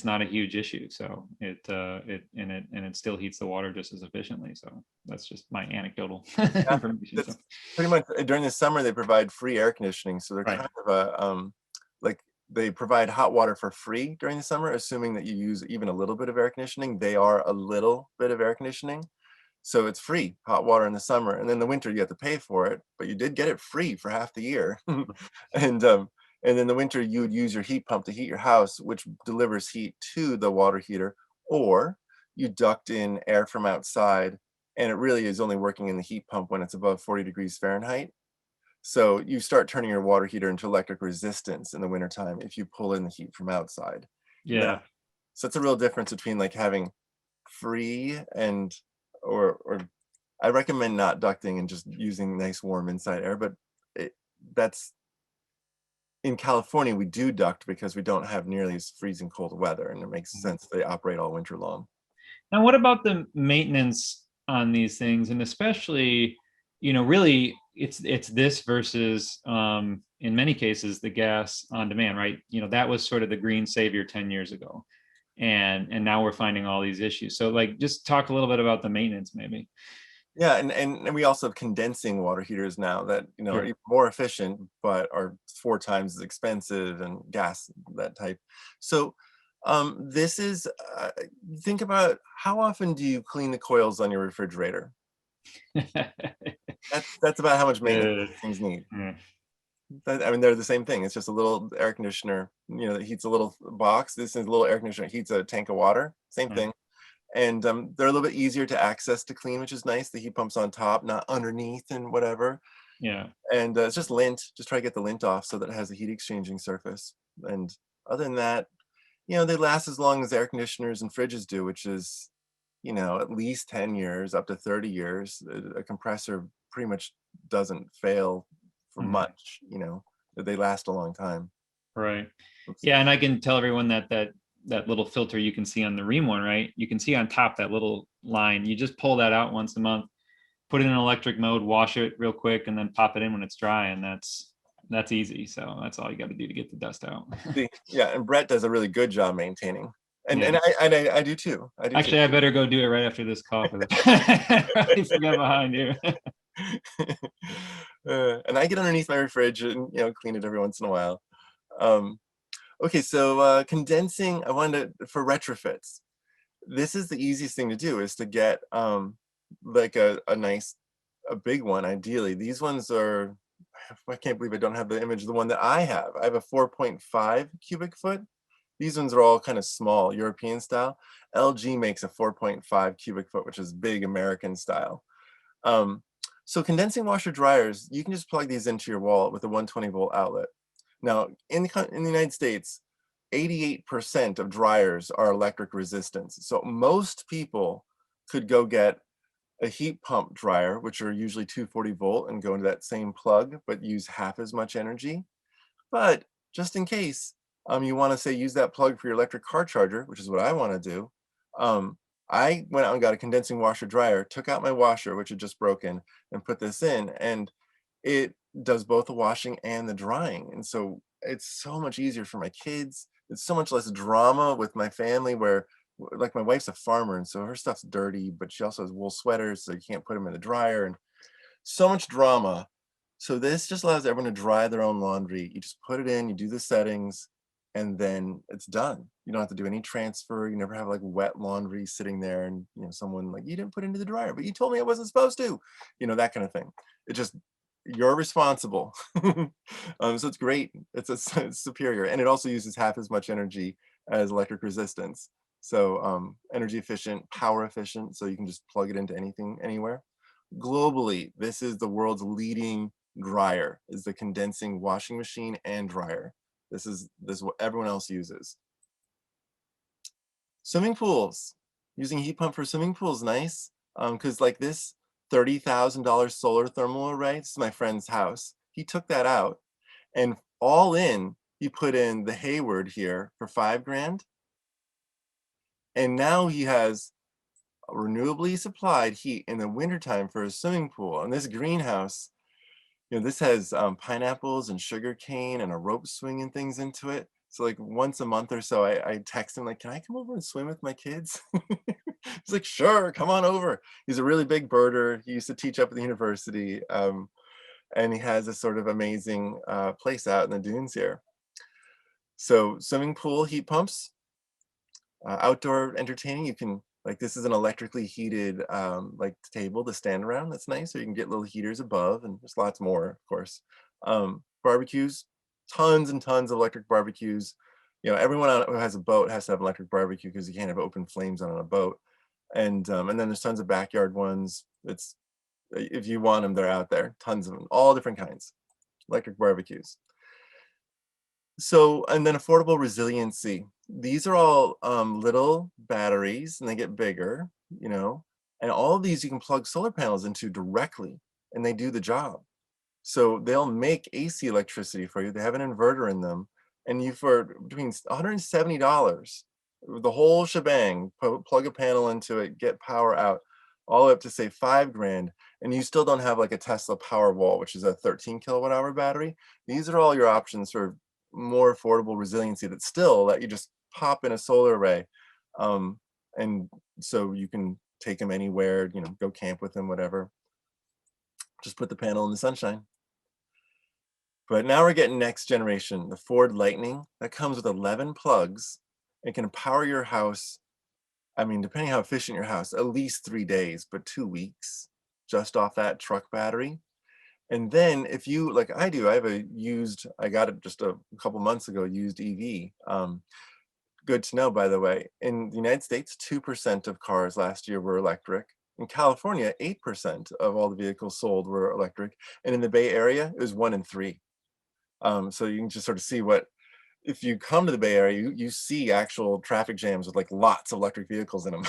not a huge issue. So it still heats the water just as efficiently. So that's just my anecdotal information. So. Pretty much during the summer they provide free air conditioning, so they're kind of a like they provide hot water for free during the summer, assuming that you use even a little bit of air conditioning. They are a little bit of air conditioning. So it's free hot water in the summer, and then the winter you have to pay for it, but you did get it free for half the year. And in the winter you would use your heat pump to heat your house, which delivers heat to the water heater, or you duct in air from outside, and it really is only working in the heat pump when it's above 40 degrees Fahrenheit. So you start turning your water heater into electric resistance in the wintertime if you pull in the heat from outside. Yeah. So it's a real difference between like having free and or I recommend not ducting and just using nice warm inside air, but that's in California we do duct because we don't have nearly as freezing cold weather, and it makes sense they operate all winter long. Now, what about the maintenance on these things, and especially, really, it's this versus, in many cases, the gas on demand, right? That was sort of the green savior 10 years ago, and now we're finding all these issues. So, like, just talk a little bit about the maintenance, maybe. Yeah, and we also have condensing water heaters now that are Sure. even more efficient, but are 4 times as expensive, and gas that type. So this is think about how often do you clean the coils on your refrigerator? That's about how much maintenance Uh, these things need. mm, I mean, they're the same thing. It's just a little air conditioner, that heats a little box. This is a little air conditioner that heats a tank of water. Same mm, thing. And they're a little bit easier to access to clean, which is nice. The heat pump's on top, not underneath and whatever. yeah. And it's just lint. Just try to get the lint off so that it has a heat exchanging surface. And other than that, they last as long as air conditioners and fridges do, which is, at least 10 years, up to 30 years. A compressor pretty much doesn't fail for Mhm. much, they last a long time. Right. Oops. Yeah, and I can tell everyone that little filter you can see on the Ream one, right? You can see on top that little line. You just pull that out once a month, put it in electric mode, wash it real quick, and then pop it in when it's dry, and that's easy. So that's all you got to do to get the dust out. Yeah, and Brett does a really good job maintaining. And Yeah. I do too. I do too. Actually, I better go do it right after this call for I already forgot behind you. And I get underneath my fridge and clean it every once in a while. Um, okay, so condensing. I wanted for retrofits. This is the easiest thing to do is to get like a nice a big one. Ideally, these ones are. I can't believe I don't have the image of the one that I have. I have a 4.5 cubic foot. These ones are all kind of small, European style. LG makes a 4.5 cubic foot, which is big American style. Um, so condensing washer dryers, you can just plug these into your wall with a 120-volt outlet. Now, in the United States, 88% of dryers are electric resistance. So most people could go get a heat pump dryer, which are usually 240-volt, and go into that same plug, but use half as much energy. But just in case you want to say use that plug for your electric car charger, which is what I want to do, I went out and got a condensing washer dryer, took out my washer, which had just broken, and put this in, and it does both the washing and the drying. And so it's so much easier for my kids. It's so much less drama with my family where like my wife's a farmer, and so her stuff's dirty, but she also has wool sweaters, so you can't put them in the dryer, and so much drama. So this just allows everyone to dry their own laundry. You just put it in, you do the settings, and then it's done. You don't have to do any transfer. You never have like wet laundry sitting there and someone like, you didn't put it into the dryer, but you told me I wasn't supposed to, that kind of thing. It just, you're responsible. So it's great. It's superior. And it also uses half as much energy as electric resistance. So energy efficient, power efficient. So you can just plug it into anything, anywhere. Globally, this is the world's leading dryer, is the condensing washing machine and dryer. This is what everyone else uses. Swimming pools. Using heat pump for swimming pools, nice. Because like this $30,000 solar thermal array, this is my friend's house. He took that out and all in, he put in the Hayward here for $5,000. And now he has renewably supplied heat in the wintertime for a swimming pool. And this greenhouse, this has pineapples and sugar cane and a rope swing and things into it. So like once a month or so, I text him like, can I come over and swim with my kids? He's like, sure, come on over. He's a really big birder. He used to teach up at the university. And he has this sort of amazing place out in the dunes here. So swimming pool, heat pumps, outdoor entertaining. You can, like, this is an electrically heated like table to stand around. That's nice. So you can get little heaters above, and there's lots more, of course. Barbecues, tons and tons of electric barbecues. Everyone who has a boat has to have an electric barbecue because you can't have open flames on a boat. And then there's tons of backyard ones. It's, if you want them, they're out there. Tons of them, all different kinds. electric barbecues. So, and then affordable resiliency. These are all little batteries and they get bigger, you know, and all of these you can plug solar panels into directly and they do the job. So they'll make AC electricity for you. They have an inverter in them, and you for between $170, the whole shebang, plug a panel into it, get power out, all the way up to say $5,000, and you still don't have like a Tesla Powerwall, which is a 13 kilowatt hour battery. These are all your options for more affordable resiliency that still let you just pop in a solar array, and so you can take them anywhere, you know, go camp with them, whatever. Just put the panel in the sunshine. But now we're getting next generation, the Ford Lightning, that comes with 11 plugs. It can power your house, I mean, depending how efficient your house, at least 3 days, but 2 weeks, just off that truck battery. And then if you, like I do, I have a used, I got it just a couple months ago, used EV. Good to know, by the way. In the United States, 2% of cars last year were electric. In California, 8% of all the vehicles sold were electric. And in the Bay Area, it was 1 in 3. So you can just sort of see what, if you come to the Bay Area, you see actual traffic jams with like lots of electric vehicles in them.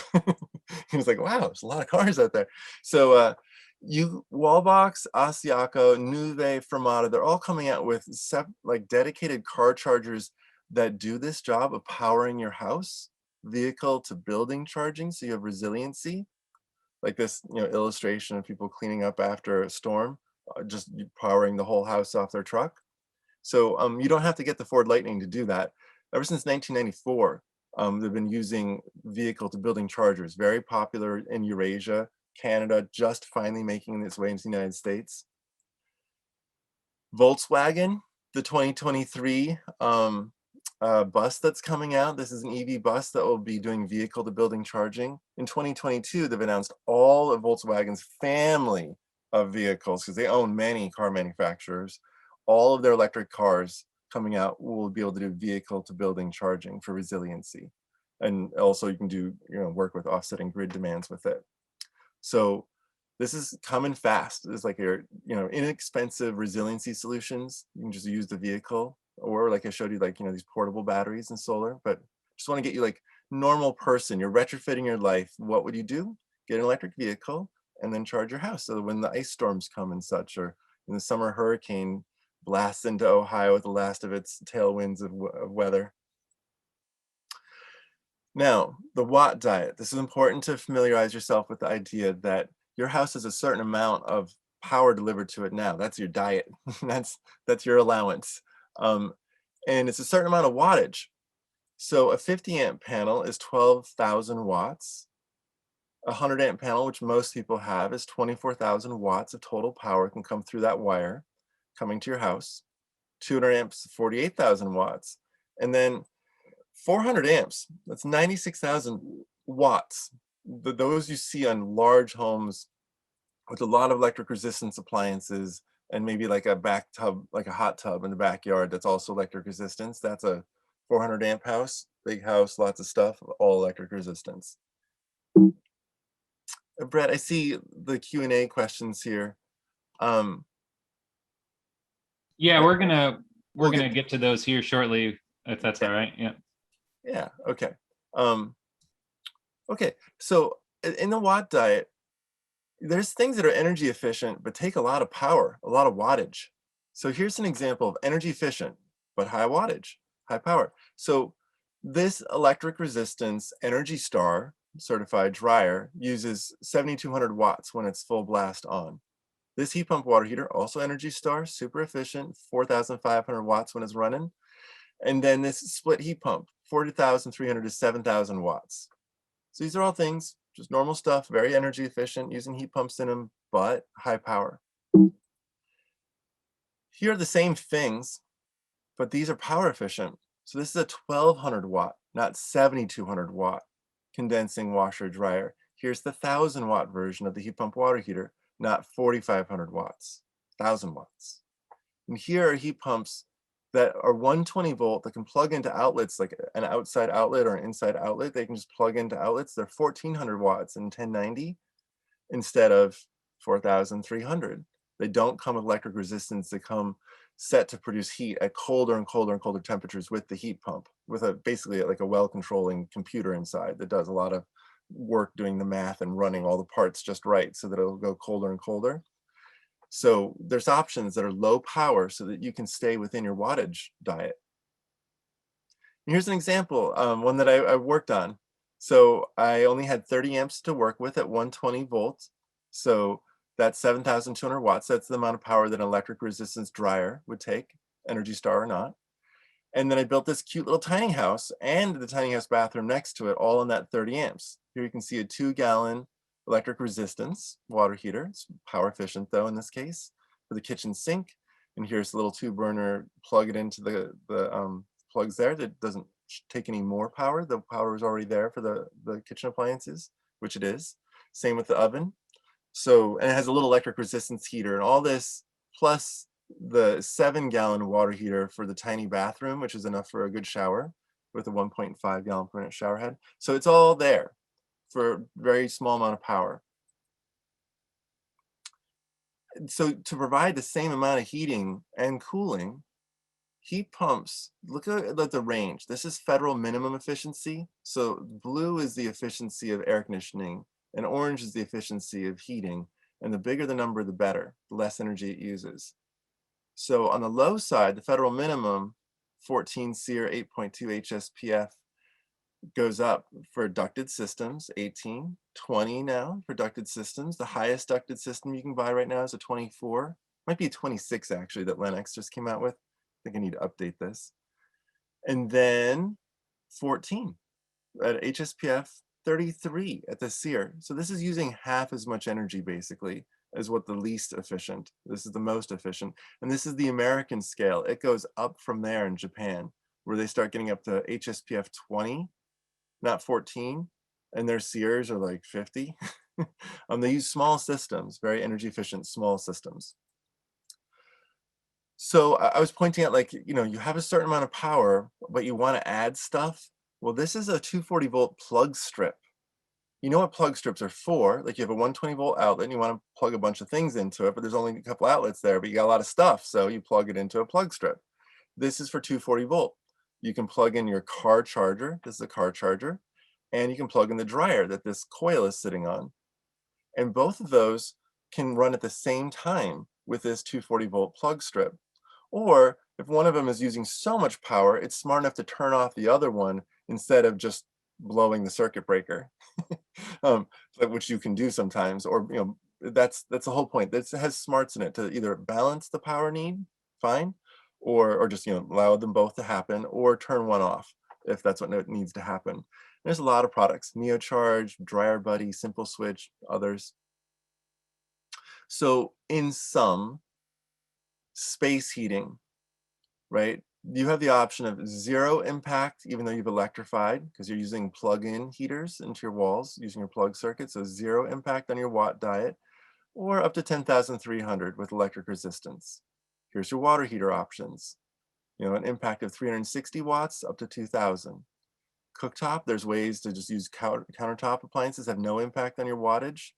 It's like, wow, there's a lot of cars out there. So Wallbox, Asiaco, Nuvve, Fermata, they're all coming out with like dedicated car chargers that do this job of powering your house, vehicle to building charging, so you have resiliency. Like this, you know, illustration of people cleaning up after a storm, just powering the whole house off their truck. So you don't have to get the Ford Lightning to do that. Ever since 1994, they've been using vehicle to building chargers, very popular in Eurasia, Canada, just finally making its way into the United States. Volkswagen, the 2023 bus that's coming out. This is an EV bus that will be doing vehicle to building charging. In 2022, they've announced all of Volkswagen's family of vehicles, because they own many car manufacturers. All of their electric cars coming out will be able to do vehicle to building charging for resiliency. And also you can do, you know, work with offsetting grid demands with it. So this is coming fast. It's like your, you know, inexpensive resiliency solutions. You can just use the vehicle, or like I showed you, like, you know, these portable batteries and solar. But just want to get you like normal person, you're retrofitting your life. What would you do? Get an electric vehicle and then charge your house. So when the ice storms come and such, or in the summer hurricane blasts into Ohio with the last of its tailwinds of weather. Now, the watt diet. This is important to familiarize yourself with the idea that your house has a certain amount of power delivered to it now. That's your diet. that's your allowance. And it's a certain amount of wattage. So a 50 amp panel is 12,000 watts. A 100 amp panel, which most people have, is 24,000 watts of total power can come through that wire coming to your house. 200 amps, 48,000 watts. And then 400 amps, that's 96,000 watts. Those you see on large homes with a lot of electric resistance appliances, and maybe like a back tub, like a hot tub in the backyard that's also electric resistance. That's a 400 amp house, big house, lots of stuff, all electric resistance. Brett, I see the Q&A questions here. Yeah, we're gonna get to those here shortly, if that's all right. Yeah. Yeah. Okay. Okay. So in the watt diet, there's things that are energy efficient but take a lot of power, a lot of wattage. So here's an example of energy efficient but high wattage, high power. So this electric resistance Energy Star certified dryer uses 7,200 watts when it's full blast on. This heat pump water heater, also Energy Star, super efficient, 4,500 watts when it's running. And then this split heat pump, 40,300 to 7,000 watts. So these are all things, just normal stuff, very energy efficient, using heat pumps in them, but high power. Here are the same things, but these are power efficient. So this is a 1,200 watt, not 7,200 watt condensing washer dryer. Here's the 1,000 watt version of the heat pump water heater, not 4,500 watts, 1,000 watts. And here are heat pumps that are 120 volt that can plug into outlets, like an outside outlet or an inside outlet. They can just plug into outlets. They're 1,400 watts and 1090 instead of 4,300. They don't come with electric resistance. They come set to produce heat at colder and colder and colder temperatures with the heat pump, with basically like a well-controlling computer inside that does a lot of work doing the math and running all the parts just right so that it'll go colder and colder. So there's options that are low power so that you can stay within your wattage diet. And here's an example, one that I worked on. So I only had 30 amps to work with at 120 volts. So that's 7,200 watts. That's the amount of power that an electric resistance dryer would take, Energy Star or not. And then I built this cute little tiny house and the tiny house bathroom next to it, all in that 30 amps. Here you can see a 2-gallon electric resistance water heater. It's power efficient though in this case, for the kitchen sink. And here's a little 2-burner, plug it into the plugs there. That doesn't take any more power. The power is already there for the kitchen appliances, which it is. Same with the oven. So, and it has a little electric resistance heater and all this, plus the 7-gallon water heater for the tiny bathroom, which is enough for a good shower with a 1.5 gallon per minute shower head. So it's all there for a very small amount of power. So to provide the same amount of heating and cooling, heat pumps, look at the range. This is federal minimum efficiency. So blue is the efficiency of air conditioning and orange is the efficiency of heating. And the bigger the number, the better, the less energy it uses. So on the low side, the federal minimum, 14 SEER 8.2 HSPF, goes up for ducted systems, 18, 20 now for ducted systems. The highest ducted system you can buy right now is a 24. Might be a 26 actually that Lennox just came out with. I think I need to update this. And then 14 at HSPF, 33 at the SEER. So this is using half as much energy basically as what the least efficient. This is the most efficient. And this is the American scale. It goes up from there in Japan, where they start getting up to HSPF 20, not 14, and their SEERs are like 50. They use small systems, very energy efficient small systems. So I was pointing out, like, you know, you have a certain amount of power, but you want to add stuff. Well, this is a 240 volt plug strip. You know what plug strips are for? Like, you have a 120 volt outlet and you want to plug a bunch of things into it, but there's only a couple outlets there, but you got a lot of stuff. So you plug it into a plug strip. This is for 240 volt. You can plug in your car charger. This is a car charger. And you can plug in the dryer that this coil is sitting on. And both of those can run at the same time with this 240 volt plug strip. Or if one of them is using so much power, it's smart enough to turn off the other one instead of just blowing the circuit breaker, which you can do sometimes. Or, you know, that's the whole point. This has smarts in it to either balance the power need, fine, or just, you know, allow them both to happen, or turn one off if that's what needs to happen. There's a lot of products: NeoCharge, Dryer Buddy, Simple Switch, others. So in sum, space heating, right? You have the option of 0 impact, even though you've electrified, because you're using plug-in heaters into your walls using your plug circuit. So 0 impact on your watt diet, or up to 10,300 with electric resistance. Here's your water heater options. You know, an impact of 360 watts up to 2,000. Cooktop, there's ways to just use countertop appliances, have no impact on your wattage,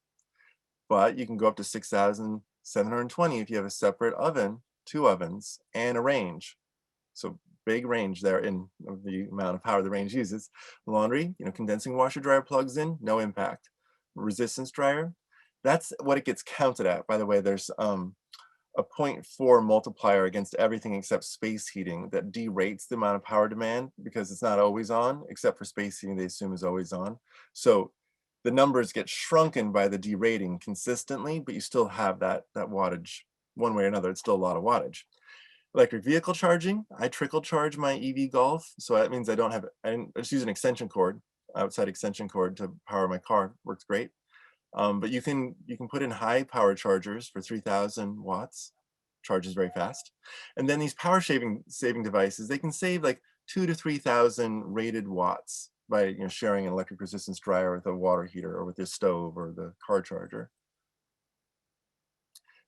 but you can go up to 6,720 if you have a separate oven, 2 ovens, and a range. So big range there in the amount of power the range uses. Laundry, you know, condensing washer dryer plugs in, no impact. Resistance dryer, that's what it gets counted at. By the way, there's a 0.4 multiplier against everything except space heating that derates the amount of power demand because it's not always on, except for space heating they assume is always on. So the numbers get shrunken by the derating consistently, but you still have that wattage one way or another. It's still a lot of wattage. Electric vehicle charging, I trickle charge my EV Golf, so that means I just use an extension cord, outside extension cord to power my car. Works great. But you can put in high power chargers for 3,000 watts, charges very fast. And then these power saving devices, they can save like 2,000 to 3,000 rated watts by, you know, sharing an electric resistance dryer with a water heater or with your stove or the car charger.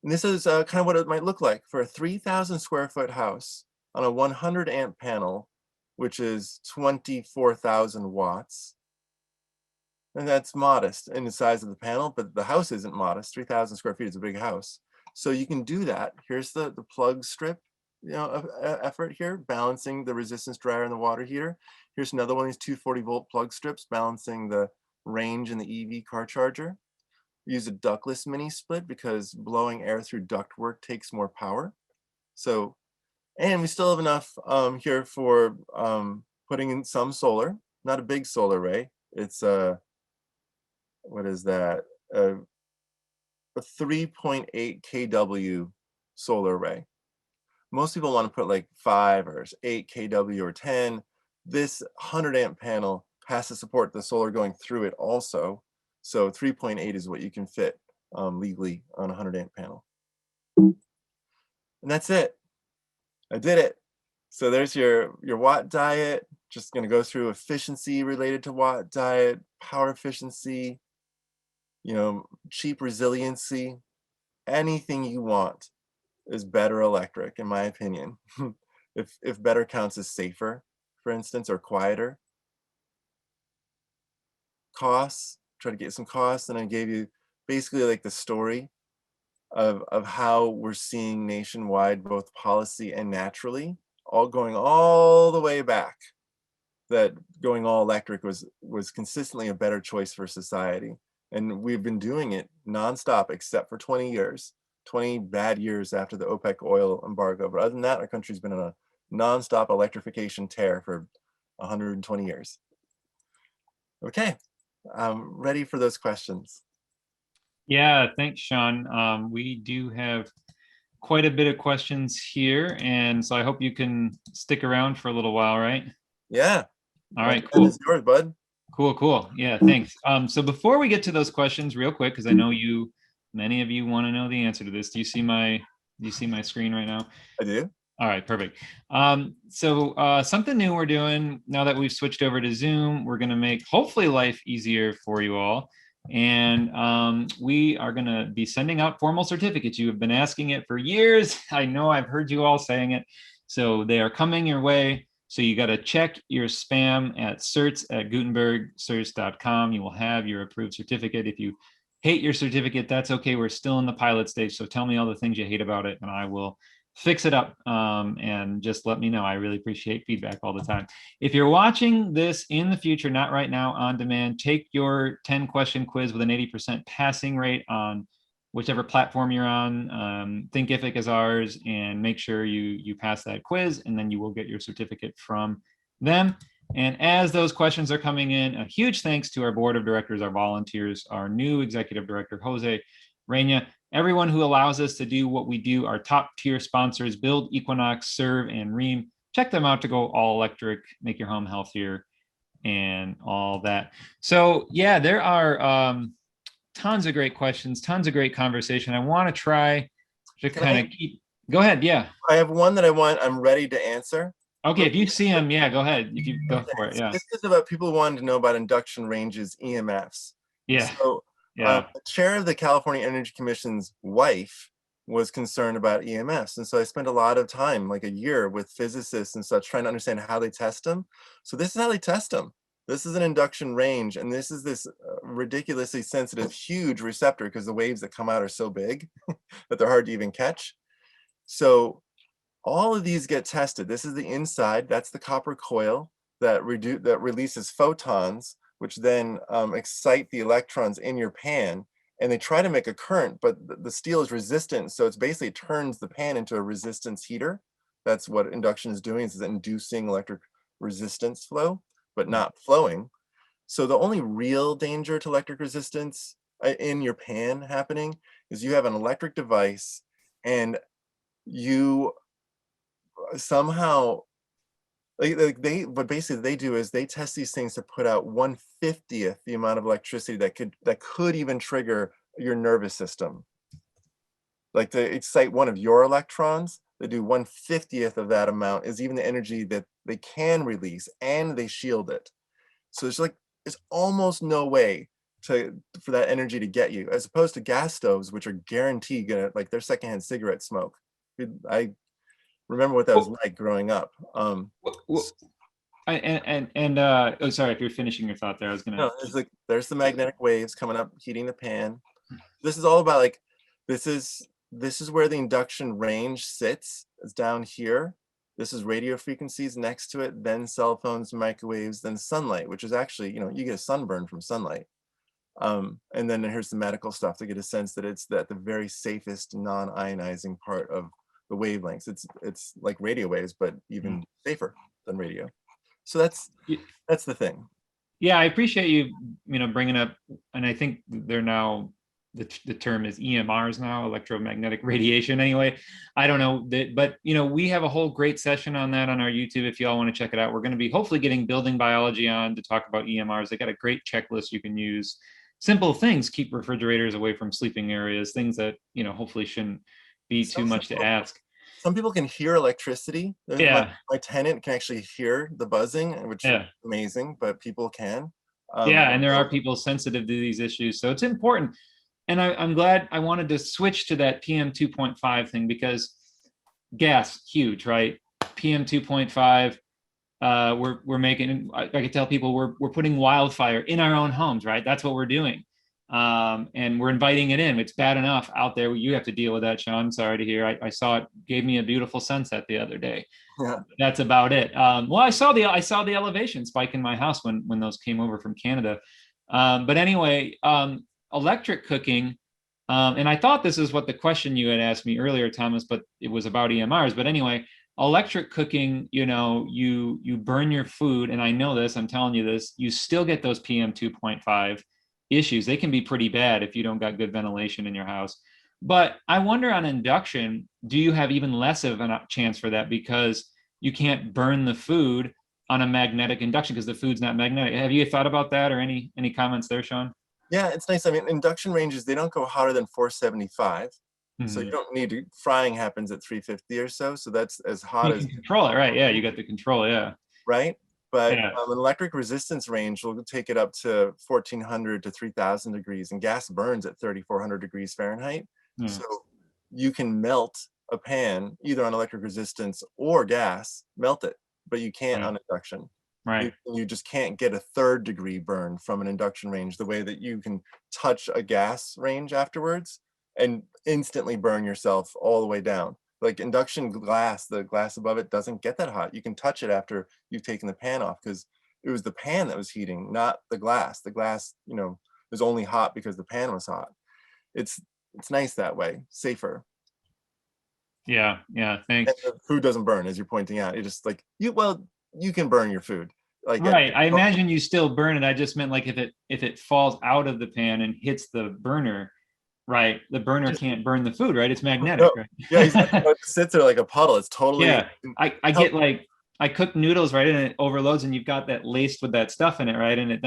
And this is kind of what it might look like for a 3,000 square foot house on a 100 amp panel, which is 24,000 watts. And that's modest in the size of the panel, but the house isn't modest. 3,000 square feet is a big house. So you can do that. Here's the plug strip. effort here, balancing the resistance dryer and the water heater. Here's another one of these 240-volt plug strips balancing the range in the EV car charger. Use a ductless mini split because blowing air through ductwork takes more power. So, and we still have enough here for putting in some solar, not a big solar array. It's what is that? A 3.8 kW solar array. Most people want to put like 5 or 8 kW or 10. This 100 amp panel has to support the solar going through it also. So 3.8 is what you can fit legally on a 100 amp panel. And that's it. I did it. So there's your watt diet. Just going to go through efficiency related to watt diet, power efficiency, cheap resiliency. Anything you want is better electric, in my opinion. if better counts as safer, for instance, or quieter. Costs, try to get some costs, and I gave you basically like the story of how we're seeing nationwide, both policy and naturally, all going all the way back, that going all electric was consistently a better choice for society. And we've been doing it nonstop, except for 20 years, 20 bad years after the OPEC oil embargo. But other than that, our country's been on a nonstop electrification tear for 120 years. Okay, I'm ready for those questions. Yeah, thanks, Sean. We do have quite a bit of questions here, and so I hope you can stick around for a little while, right? Yeah. All right, cool. It's yours, bud. Cool. Yeah, thanks. So before we get to those questions, real quick, because I know many of you want to know the answer to this. Do you see my screen right now? I do. All right, perfect. So something new we're doing now that we've switched over to Zoom, we're going to make hopefully life easier for you all. And we are going to be sending out formal certificates. You have been asking it for years. I know I've heard you all saying it. So they are coming your way. So you got to check your spam at certs@gutenbergcerts.com. You will have your approved certificate. If you hate your certificate, that's okay. We're still in the pilot stage. So tell me all the things you hate about it, and I will fix it up, and just let me know. I really appreciate feedback all the time. If you're watching this in the future, not right now, on demand, take your 10-question quiz with an 80% passing rate on whichever platform you're on. Thinkific is ours, and make sure you pass that quiz, and then you will get your certificate from them. And as those questions are coming in, a huge thanks to our board of directors, our volunteers, our new executive director, Jose Reina, everyone who allows us to do what we do, our top tier sponsors, Build, Equinox, Serve, and Ream. Check them out to go all electric, make your home healthier, and all that. So yeah, there are tons of great questions, tons of great conversation. I want to try to kind of keep, go ahead. Yeah. I have one that I'm ready to answer. Okay, if you see them, yeah, go ahead. If you go for it, yeah. This is about people wanting to know about induction ranges, EMFs. Yeah. So yeah. The chair of the California Energy Commission's wife was concerned about EMFs. And so I spent a lot of time, like a year, with physicists and such, trying to understand how they test them. So this is how they test them. This is an induction range, and this is this ridiculously sensitive, huge receptor, because the waves that come out are so big that they're hard to even catch. So all of these get tested. This is the inside. That's the copper coil that releases photons, which then excite the electrons in your pan. And they try to make a current, but the steel is resistant. So it's basically turns the pan into a resistance heater. That's what induction is doing, is inducing electric resistance flow, but not flowing. So the only real danger to electric resistance in your pan happening is you have an electric device, and you somehow, what basically they do is they test these things to put out 1/50th the amount of electricity that could even trigger your nervous system. Like to excite one of your electrons, they do 1/50th of that amount is even the energy that they can release, and they shield it. So there's almost no way for that energy to get you, as opposed to gas stoves, which are guaranteed gonna, like, they're secondhand cigarette smoke. I remember what that was like growing up. Oh, sorry, if you're finishing your thought there, I was gonna. No, it's like there's the magnetic waves coming up, heating the pan. This is all about, like, this is this is where the induction range sits. It's down here. This is radio frequencies next to it, then cell phones, microwaves, then sunlight, which is actually, you get a sunburn from sunlight. And then here's the medical stuff to get a sense that it's the very safest non-ionizing part of the wavelengths. It's like radio waves, but even safer than radio. So that's the thing. Yeah, I appreciate you, bringing up, and I think they're now, the term is EMRs now, electromagnetic radiation. Anyway, I don't know that, but we have a whole great session on that on our YouTube. If you all want to check it out, we're going to be hopefully getting building biology on to talk about EMRs. They got a great checklist you can use. Simple things: keep refrigerators away from sleeping areas, things that hopefully shouldn't be too much to ask. Some people can hear electricity. Yeah. My tenant can actually hear the buzzing, which is amazing, but people can. Yeah, and there are people sensitive to these issues, so it's important. And I'm glad I wanted to switch to that PM 2.5 thing, because gas, huge, right? PM 2.5, we're making, I can tell people we're putting wildfire in our own homes, right? That's what we're doing. And we're inviting it in. It's bad enough out there. You have to deal with that, Sean. Sorry to hear. I saw it, gave me a beautiful sunset the other day. Yeah. That's about it. Well, I saw the elevation spike in my house when those came over from Canada. But anyway, electric cooking, and I thought this is what the question you had asked me earlier, Thomas, but it was about EMRs. But anyway, electric cooking, you burn your food, and I know this, I'm telling you this, you still get those PM 2.5 issues. They can be pretty bad if you don't got good ventilation in your house. But I wonder, on induction, do you have even less of a chance for that, because you can't burn the food on a magnetic induction because the food's not magnetic? Have you thought about that, or any comments there, Sean? Yeah, it's nice. I mean, induction ranges, they don't go hotter than 475. So you don't need to, frying happens at 350 or so. So that's as hot as you can control it, right? Yeah, you got the control, yeah. Right? But an electric resistance range will take it up to 1400 to 3000 degrees, and gas burns at 3400 degrees Fahrenheit. So you can melt a pan either on electric resistance or gas, melt it, but you can't on induction. Right. You just can't get a 3rd degree burn from an induction range the way that you can touch a gas range afterwards and instantly burn yourself all the way down. Like induction glass, the glass above it doesn't get that hot. You can touch it after you've taken the pan off, because it was the pan that was heating, not the glass. The glass, was only hot because the pan was hot. It's nice that way, safer. Yeah, thanks. And the food doesn't burn, as you're pointing out. It just like you can burn your food. Like, right. I imagine you still burn it. I just meant, like, if it falls out of the pan and hits the burner, right? The burner can't burn the food, right? It's magnetic. No. Right? Yeah, exactly. It sits there like a puddle. It's totally. Yeah. I get, like, I cook noodles, right, and it overloads, and you've got that laced with that stuff in it, right? And it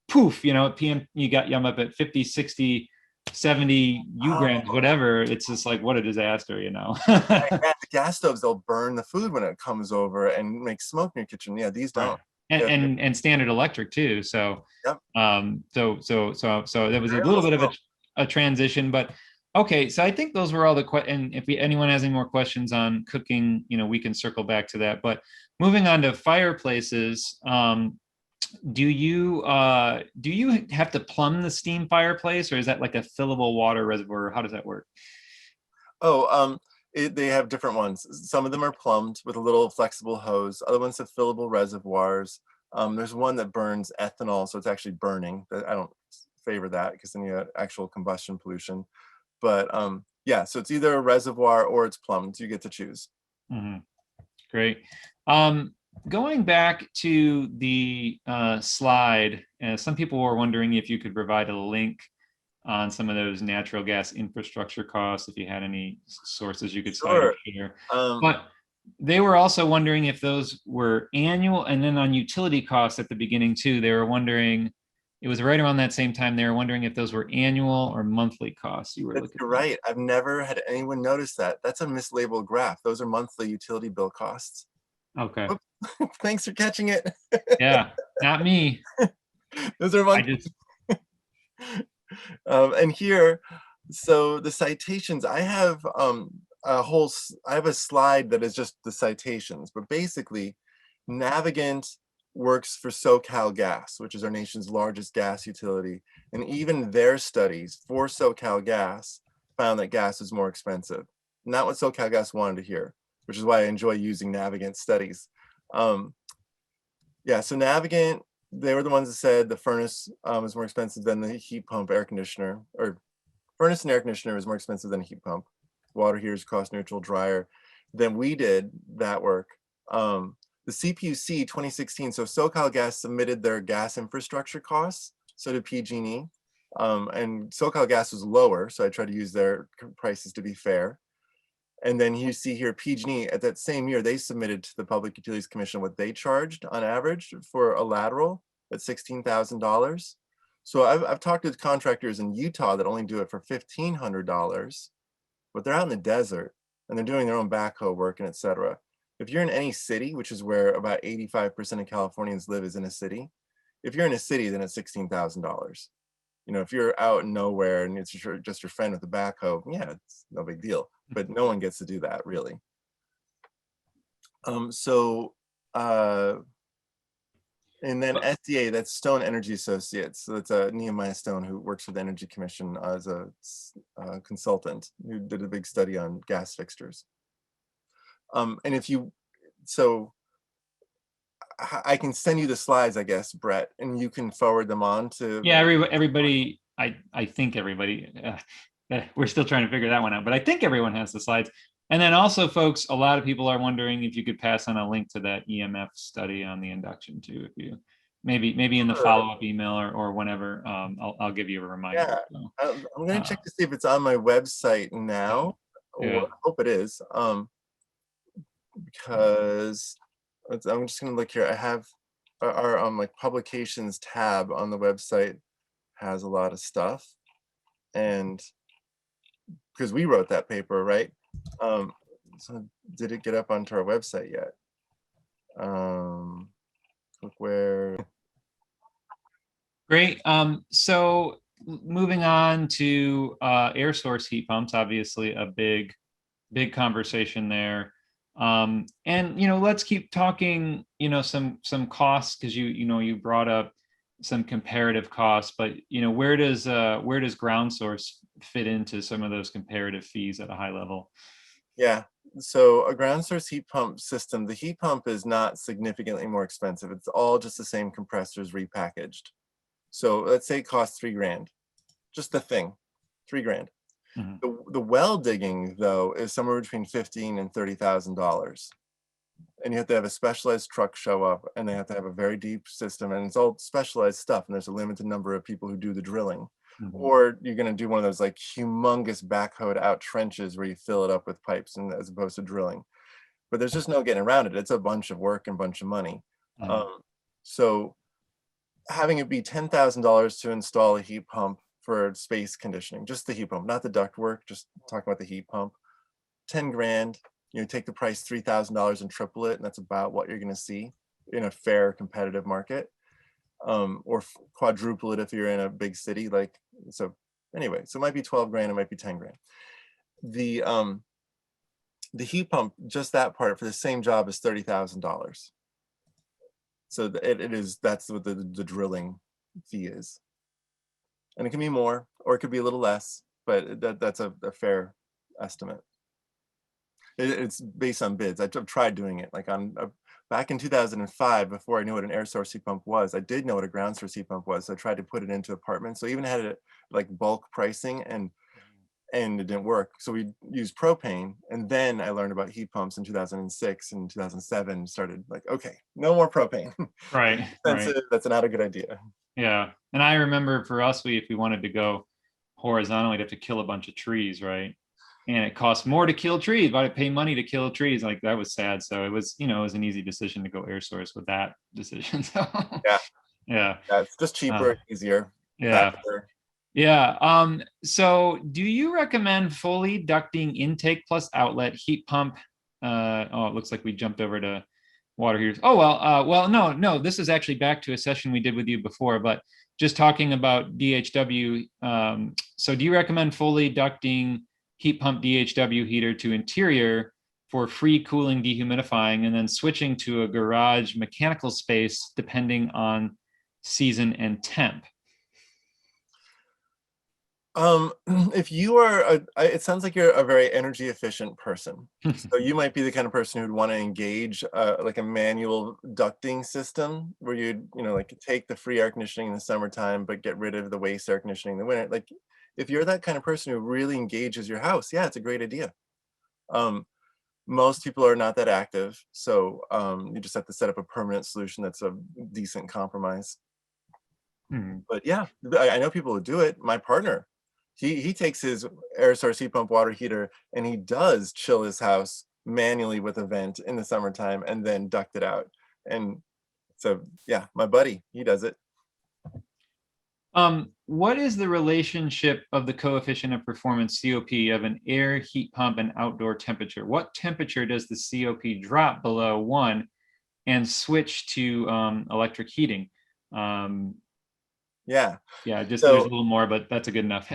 poof, PM, I'm up at 50, 60, 70 grams, whatever. It's just like, what a disaster, The gas stoves, they'll burn the food when it comes over and make smoke in your kitchen. Yeah, these don't. Right. And standard electric too. So so there was a little bit of a transition, but okay. So I think those were all the and if anyone has any more questions on cooking, we can circle back to that. But moving on to fireplaces, do you have to plumb the steam fireplace, or is that like a fillable water reservoir? How does that work? They have different ones. Some of them are plumbed with a little flexible hose. Other ones have fillable reservoirs. There's one that burns ethanol, so it's actually burning. I don't favor that, because then you have actual combustion pollution. But yeah, so it's either a reservoir or it's plumbed. You get to choose. Great. Going back to the slide, some people were wondering if you could provide a link on some of those natural gas infrastructure costs, if you had any sources you could cite or share. But they were also wondering if those were annual, and then on utility costs at the beginning too, they were wondering, it was right around that same time, they were wondering if those were annual or monthly costs you were looking at. You're right. I've never had anyone notice that. That's a mislabeled graph. Those are monthly utility bill costs. Okay. Thanks for catching it. Yeah, not me. Those are monthly. And here, so the citations, I have a slide that is just the citations, but basically Navigant works for SoCal Gas, which is our nation's largest gas utility. And even their studies for SoCal Gas found that gas was more expensive. Not what SoCalGas wanted to hear, which is why I enjoy using Navigant studies. Yeah, so Navigant, they were the ones that said the furnace is more expensive than the heat pump air conditioner, or furnace and air conditioner is more expensive than a heat pump. Water heater is cost neutral, drier. Then we did that work. The CPUC 2016, so SoCalGas submitted their gas infrastructure costs, so did PG&E. And SoCalGas was lower, so I tried to use their prices to be fair. And then you see here, PG&E at that same year, they submitted to the Public Utilities Commission what they charged on average for a lateral at $16,000. So I've talked to contractors in Utah that only do it for $1,500, but they're out in the desert and they're doing their own backhoe work and et cetera. If you're in any city, which is where about 85% of Californians live is in a city, if you're in a city, then it's $16,000. You know, if you're out in nowhere and it's just your friend with a backhoe, yeah, it's no big deal. But no one gets to do that, really. And then SDA, that's Stone Energy Associates. So it's Nehemiah Stone, who works for the Energy Commission as a consultant, who did a big study on gas fixtures. And if you, so I can send you the slides, I guess, Brett, and you can forward them on to. Yeah, everybody, I think everybody, we're still trying to figure that one out, but I think everyone has the slides. And then also, folks, a lot of people are wondering if you could pass on a link to that EMF study on the induction too, if you maybe in the follow-up email or whenever. I'll give you a reminder. Yeah, so. I'm going to check to see if it's on my website now. Yeah. Or I hope it is, because I'm just going to look here. I have our like publications tab on the website has a lot of stuff, and because we wrote that paper, right? So did it get up onto our website yet? Look where. Great. So moving on to air source heat pumps, obviously a big conversation there. And let's keep talking, some costs, because you brought up some comparative costs, but where does ground source fit into some of those comparative fees at a high level? Yeah, so a ground source heat pump system, the heat pump is not significantly more expensive. It's all just the same compressors repackaged. So let's say it costs $3,000, just the thing, $3,000. Mm-hmm. The well digging, though, is somewhere between $15,000 and $30,000. And you have to have a specialized truck show up, and they have to have a very deep system, and it's all specialized stuff, and there's a limited number of people who do the drilling. Mm-hmm. Or you're going to do one of those like humongous backhoed out trenches where you fill it up with pipes, and as opposed to drilling. But there's just no getting around it. It's a bunch of work and a bunch of money. Mm-hmm. So having it be $10,000 to install a heat pump for space conditioning, just the heat pump, not the duct work, just talking about the heat pump, $10,000, take the price $3,000 and triple it, and that's about what you're going to see in a fair competitive market, or quadruple it if you're in a big city. Like, so anyway, so it might be $12,000, it might be $10,000. The heat pump, just that part for the same job, is $30,000. So that's what the drilling fee is. And it can be more, or it could be a little less, but that's a fair estimate. It's based on bids. I've tried doing it. Like back in 2005, before I knew what an air source heat pump was, I did know what a ground source heat pump was. So I tried to put it into apartments. So I even had it like bulk pricing, and it didn't work. So we used propane, and then I learned about heat pumps in 2006 and 2007. Started like, okay, no more propane. Right. That's not a good idea. Yeah, and I remember for us, if we wanted to go horizontal, we'd have to kill a bunch of trees, right? And it costs more to kill trees, but I pay money to kill trees. Like, that was sad. So it was, it was an easy decision to go air source with that decision. So yeah, it's just cheaper, easier. Yeah. Faster. Yeah. So do you recommend fully ducting intake plus outlet heat pump? It looks like we jumped over to water heaters. Oh, well, no, this is actually back to a session we did with you before, but just talking about DHW. So do you recommend fully ducting heat pump DHW heater to interior for free cooling dehumidifying, and then switching to a garage mechanical space depending on season and temp? If you are it sounds like you're a very energy efficient person. So you might be the kind of person who'd want to engage like a manual ducting system where you'd, like take the free air conditioning in the summertime, but get rid of the waste air conditioning in the winter. Like if you're that kind of person who really engages your house, yeah, it's a great idea. Um, Most people are not that active, so you just have to set up a permanent solution that's a decent compromise. Mhm. But yeah, I know people who do it. My partner, he takes his air source heat pump water heater and he does chill his house manually with a vent in the summertime and then duct it out. And so yeah, my buddy, he does it. What is the relationship of the coefficient of performance COP of an air, heat pump, and outdoor temperature? What temperature does the COP drop below 1 and switch to electric heating? Um, Yeah. yeah, just there's a So little more, but that's a good enough.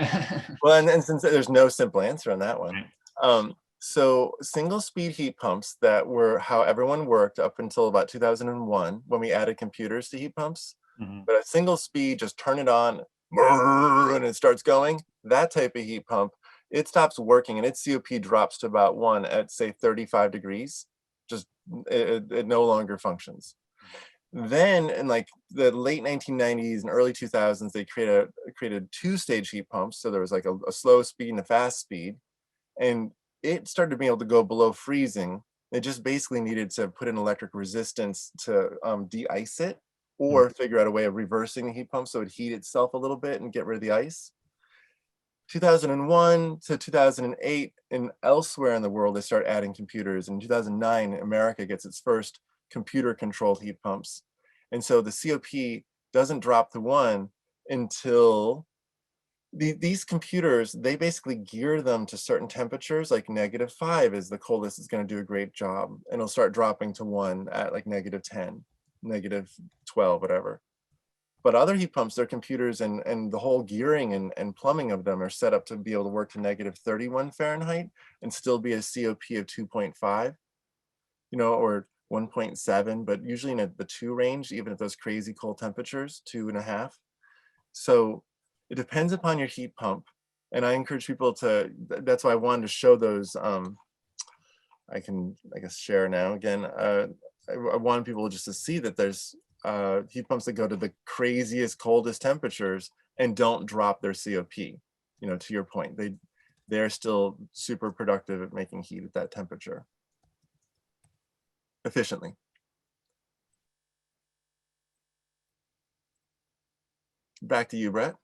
well, and since there's no simple answer on that one, Right. so single speed heat pumps that were how everyone worked up until about 2001 when we added computers to heat pumps. Mhm. But a single speed, just turn it on, and it starts going. That type of heat pump, it stops working and its COP drops to about 1 at say 35 degrees. Just it no longer functions. Then in like the late 1990s and early 2000s, they created two-stage heat pumps. So there was like a slow speed and a fast speed, and it started being able to go below freezing. It just basically needed to put in electric resistance to de-ice it, Mhm. or figure out a way of reversing the heat pump so it would heat itself a little bit and get rid of the ice. 2001 to 2008, and elsewhere in the world, they start adding computers. In 2009, America gets its first computer-controlled heat pumps. And so the COP doesn't drop to 1 until these computers, they basically gear them to certain temperatures, like -5 is the coldest it's going to do a great job, and it'll start dropping to 1 at like -10, -12, whatever. But other heat pumps, their computers and the whole gearing and plumbing of them are set up to be able to work to -31 Fahrenheit and still be a COP of 2.5, or 1.7, but usually in the 2 range, even at those crazy cold temperatures, 2.5. So it depends upon your heat pump. And I encourage people to, that's why I wanted to show those. I can, I guess, share now again. I want people just to see that there's heat pumps that go to the craziest, coldest temperatures and don't drop their COP. To your point, they're still super productive at making heat at that temperature efficiently. Back to you, Brett.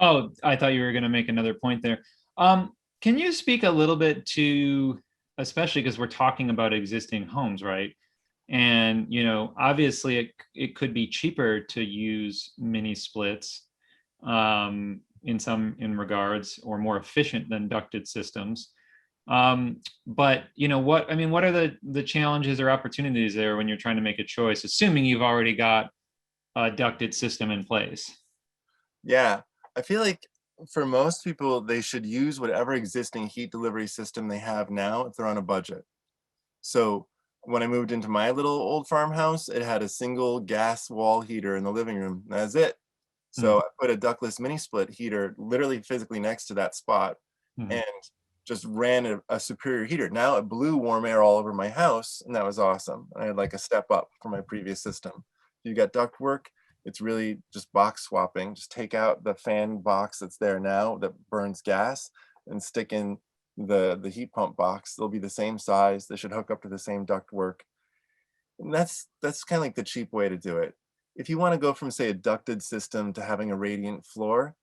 Oh, I thought you were going to make another point there. Can you speak a little bit to, especially because we're talking about existing homes, right? And obviously it could be cheaper to use mini splits in regards, or more efficient than ducted systems. But what are the challenges or opportunities there when you're trying to make a choice, assuming you've already got a ducted system in place? Yeah, I feel like for most people, they should use whatever existing heat delivery system they have now if they're on a budget. So when I moved into my little old farmhouse, it had a single gas wall heater in the living room. That's it. So I put a ductless mini split heater literally physically next to that spot Mm-hmm. and just ran a superior heater. Now it blew warm air all over my house, and that was awesome. I had like a step up from my previous system. If you got duct work, it's really just box swapping. Just take out the fan box that's there now that burns gas and stick in the heat pump box. They'll be the same size. They should hook up to the same duct work. And that's kind of like the cheap way to do it. If you want to go from, say, a ducted system to having a radiant floor,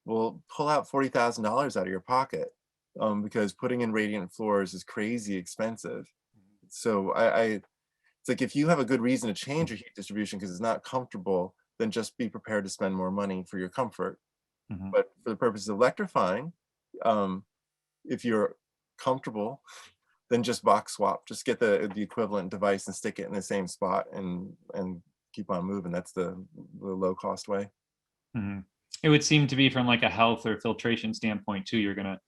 well, pull out $40,000 out of your pocket, because putting in radiant floors is crazy expensive. So it's like if you have a good reason to change your heat distribution because it's not comfortable, then just be prepared to spend more money for your comfort. Mm-hmm. But for the purposes of electrifying, um, if you're comfortable, then just box swap. Just get the equivalent device and stick it in the same spot and keep on moving. That's the low cost way. Mm-hmm. It would seem to be from like a health or filtration standpoint too. You're going to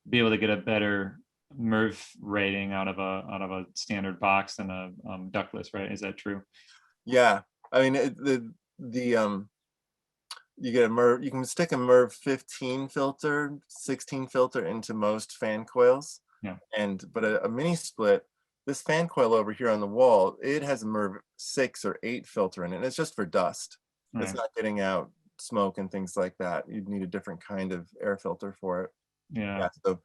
be able to get a better MERV rating out of a standard box than a ductless, right? Is that true? Yeah, I mean the you get a MERV, you can stick a MERV 15 filter, 16 filter into most fan coils. Yeah. But a mini split, this fan coil over here on the wall, it has a MERV 6 or 8 filter in it. And it's just for dust. It's Right. not getting out smoke and things like that. You'd need a different kind of air filter for it. Yeah. Yeah. So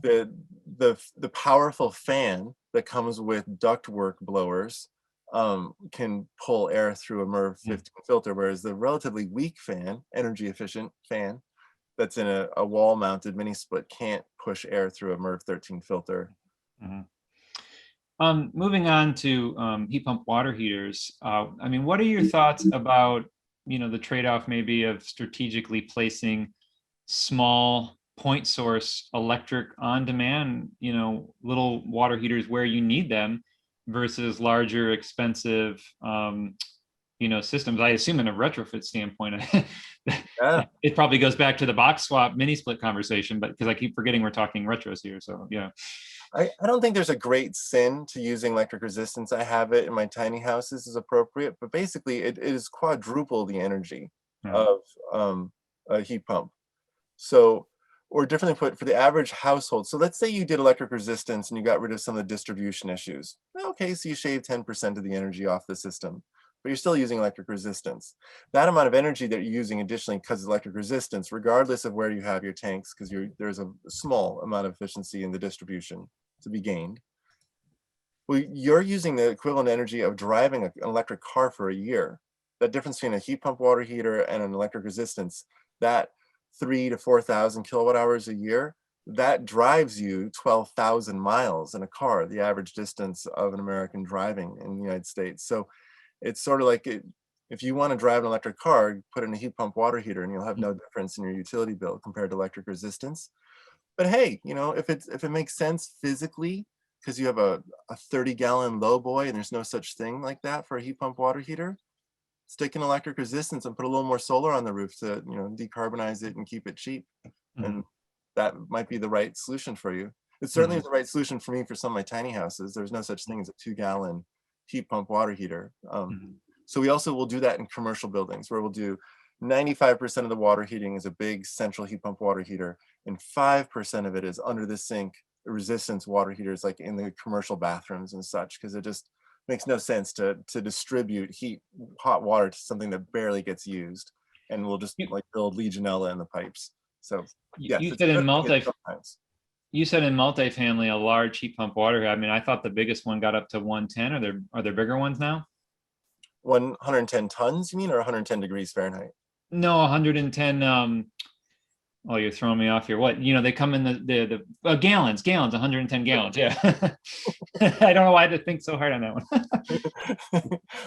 the powerful fan that comes with ductwork blowers can pull air through a MERV 15 filter, whereas the relatively weak fan, energy efficient fan that's in a wall mounted mini split can't push air through a MERV 13 filter. Moving on to heat pump water heaters. I mean, what are your thoughts about, the trade-off maybe of strategically placing small point source electric on demand, little water heaters where you need them versus larger, expensive, systems? I assume in a retrofit standpoint, Yeah. it probably goes back to the box swap mini split conversation, but because I keep forgetting we're talking retros here. So yeah. I don't think there's a great sin to using electric resistance. I have it in my tiny houses is appropriate, but basically it is quadruple the energy Yeah. of a heat pump. So, or differently put, for the average household, so let's say you did electric resistance and you got rid of some of the distribution issues. Okay, so you shave 10% of the energy off the system, but you're still using electric resistance. That amount of energy that you're using additionally because of electric resistance, regardless of where you have your tanks, because there's a small amount of efficiency in the distribution to be gained. Well, you're using the equivalent energy of driving an electric car for a year. That difference between a heat pump water heater and an electric resistance, that 3,000 to 4,000 kilowatt hours a year, that drives you 12,000 miles in a car, the average distance of an American driving in the United States. So it's sort of like if you want to drive an electric car, put in a heat pump water heater and you'll have no difference in your utility bill compared to electric resistance. But hey, if it makes sense physically, because you have a 30-gallon low boy and there's no such thing like that for a heat pump water heater, stick in electric resistance and put a little more solar on the roof to decarbonize it and keep it cheap. And that might be the right solution for you. It certainly is the right solution for me for some of my tiny houses. There's no such thing as a 2-gallon heat pump water heater. So we also will do that in commercial buildings where we'll do 95% of the water heating is a big central heat pump water heater, and 5% of it is under the sink resistance water heaters, like in the commercial bathrooms and such, because it just makes no sense to distribute hot water to something that barely gets used, and we'll just like build Legionella in the pipes. So yes, You it's a said in good thing sometimes. you said in multifamily, a large heat pump water. I mean, I thought the biggest one got up to 110. Are there bigger ones now? 110 tons, you mean, or 110 degrees Fahrenheit? No, 110. Oh, you're throwing me off here. What, they come in the gallons, 110 gallons. Yeah. I don't know why I had to think so hard on that one.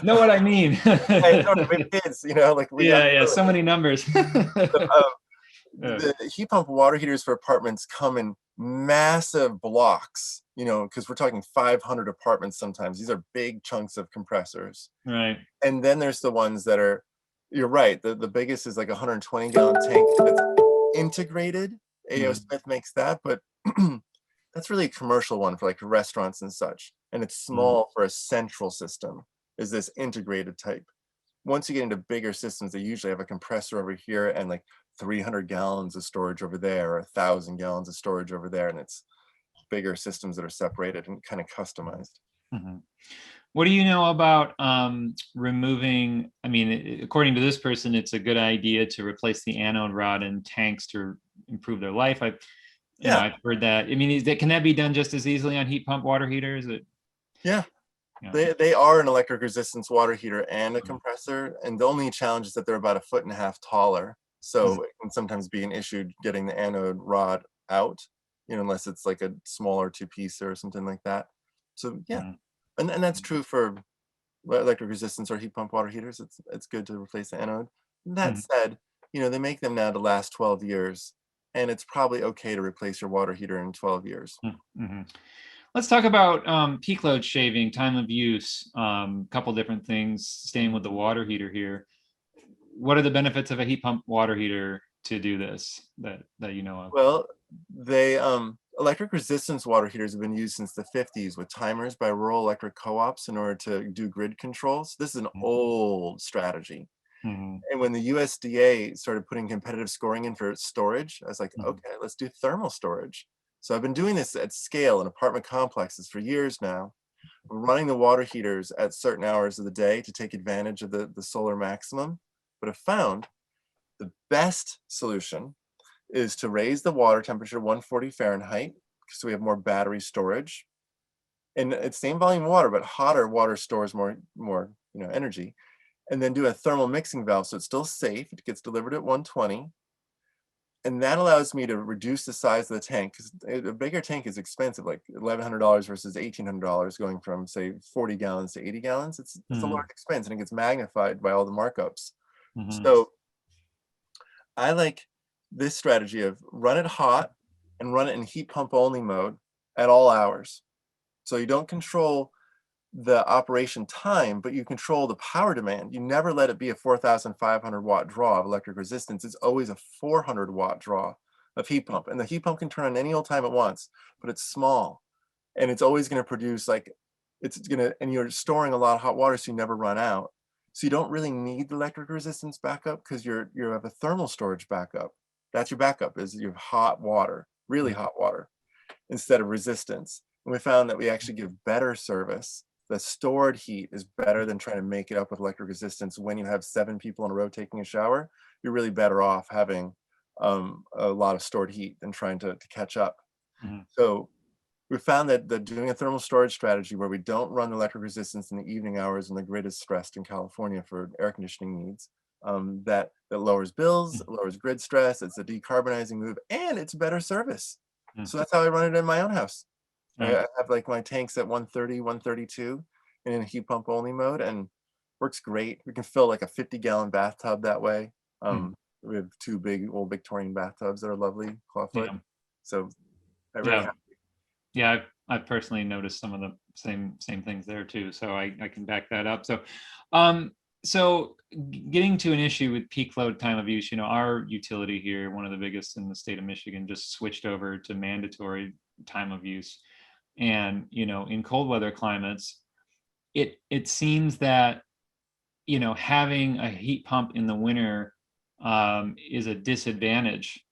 Know what I mean? I know, we have kids, like we yeah, so many numbers. The heat pump water heaters for apartments come in massive blocks, because we're talking 500 apartments sometimes. These are big chunks of compressors. Right. And then there's the ones that are, you're right, the biggest is like a 120-gallon tank that's integrated. A.O. Smith makes that, but that's really a commercial one for like restaurants and such. And it's small for a central system, is this integrated type. Once you get into bigger systems, they usually have a compressor over here and like 300 gallons of storage over there, or 1,000 gallons of storage over there. And it's bigger systems that are separated and kind of customized. What do you know about removing, I mean, according to this person, it's a good idea to replace the anode rod in tanks to improve their life. I've heard that. I mean, can that be done just as easily on heat pump water heaters? Yeah. They are an electric resistance water heater and a compressor. And the only challenge is that they're about 1.5 feet taller. So it can sometimes be an issue getting the anode rod out, unless it's like a smaller 2-piece or something like that. So yeah. And that's true for electric resistance or heat pump water heaters. It's good to replace the anode. That said, they make them now to last 12 years, and it's probably okay to replace your water heater in 12 years. Let's talk about peak load shaving, time of use, couple different things, staying with the water heater here. What are the benefits of a heat pump water heater to do this that you know of? Well, electric resistance water heaters have been used since the 50s with timers by rural electric co-ops in order to do grid controls. This is an old strategy. Mhm. And when the USDA started putting competitive scoring in for storage, I was like, Mhm. okay, let's do thermal storage. So I've been doing this at scale in apartment complexes for years now. We're running the water heaters at certain hours of the day to take advantage of the solar maximum. But I've found the best solution is to raise the water temperature to 140 Fahrenheit, so we have more battery storage. And it's same volume of water, but hotter water stores more energy. And then do a thermal mixing valve, so it's still safe. It gets delivered at 120. And that allows me to reduce the size of the tank, because a bigger tank is expensive, like $1,100 versus $1,800, going from, say, 40 gallons to 80 gallons. It's a Mhm. large expense, and it gets magnified by all the markups. Mhm. So I like this strategy of run it hot and run it in heat pump only mode at all hours. So you don't control the operation time, but you control the power demand. You never let it be a 4,500 watt draw of electric resistance. It's always a 400 watt draw of heat pump. And the heat pump can turn on any old time it wants, but it's small. And it's always going to produce and you're storing a lot of hot water, so you never run out. So you don't really need the electric resistance backup, because you have a thermal storage backup. That's your backup, is you have hot water, really hot water, instead of resistance. And we found that we actually give better service. The stored heat is better than trying to make it up with electric resistance. When you have 7 people in a row taking a shower, you're really better off having a lot of stored heat than trying to catch up. Mhm. So we found that doing a thermal storage strategy where we don't run electric resistance in the evening hours when the grid is stressed in California for air conditioning needs, that lowers bills, lowers grid stress. It's a decarbonizing move, and it's better service. Mhm. So that's how I run it in my own house. I Right. have like my tanks at 130, 132 and in heat pump only mode, and works great. We can fill like a 50-gallon bathtub that way. Mhm. We have 2 big old Victorian bathtubs that are lovely, clawfoot. Yeah. So I really Yeah. have. Yeah. I've personally noticed some of the same things there too. So I can back that up. Um, so getting to an issue with peak load time of use, our utility here, one of the biggest in the state of Michigan, just switched over to mandatory time of use. And, in cold weather climates, it seems that, having a heat pump in the winter is a disadvantage,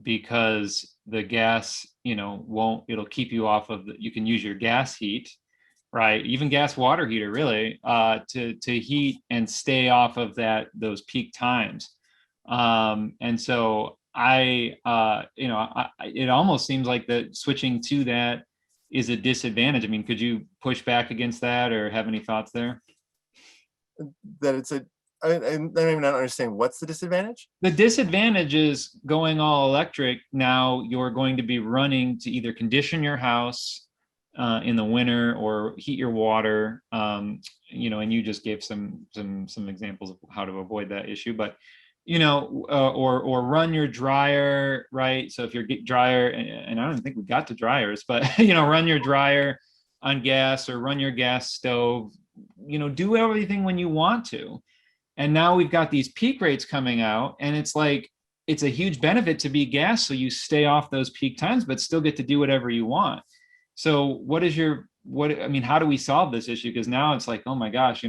because the gas, it'll keep you off of you can use your gas heat, right? Even gas water heater, really, to heat and stay off of those peak times. And so it almost seems like that switching to that is a disadvantage. I mean, could you push back against that, or have any thoughts there? That it's a I don't even understand what's the disadvantage. The disadvantage is going all electric. Now you're going to be running to either condition your house in the winter or heat your water. And you just gave some examples of how to avoid that issue. But or run your dryer, right? So if your dryer, and I don't think we got to dryers, but run your dryer on gas, or run your gas stove. Do everything when you want to. And now we've got these peak rates coming out, and it's like, it's a huge benefit to be gas, so you stay off those peak times, but still get to do whatever you want. So how do we solve this issue? Because now it's like, oh my gosh,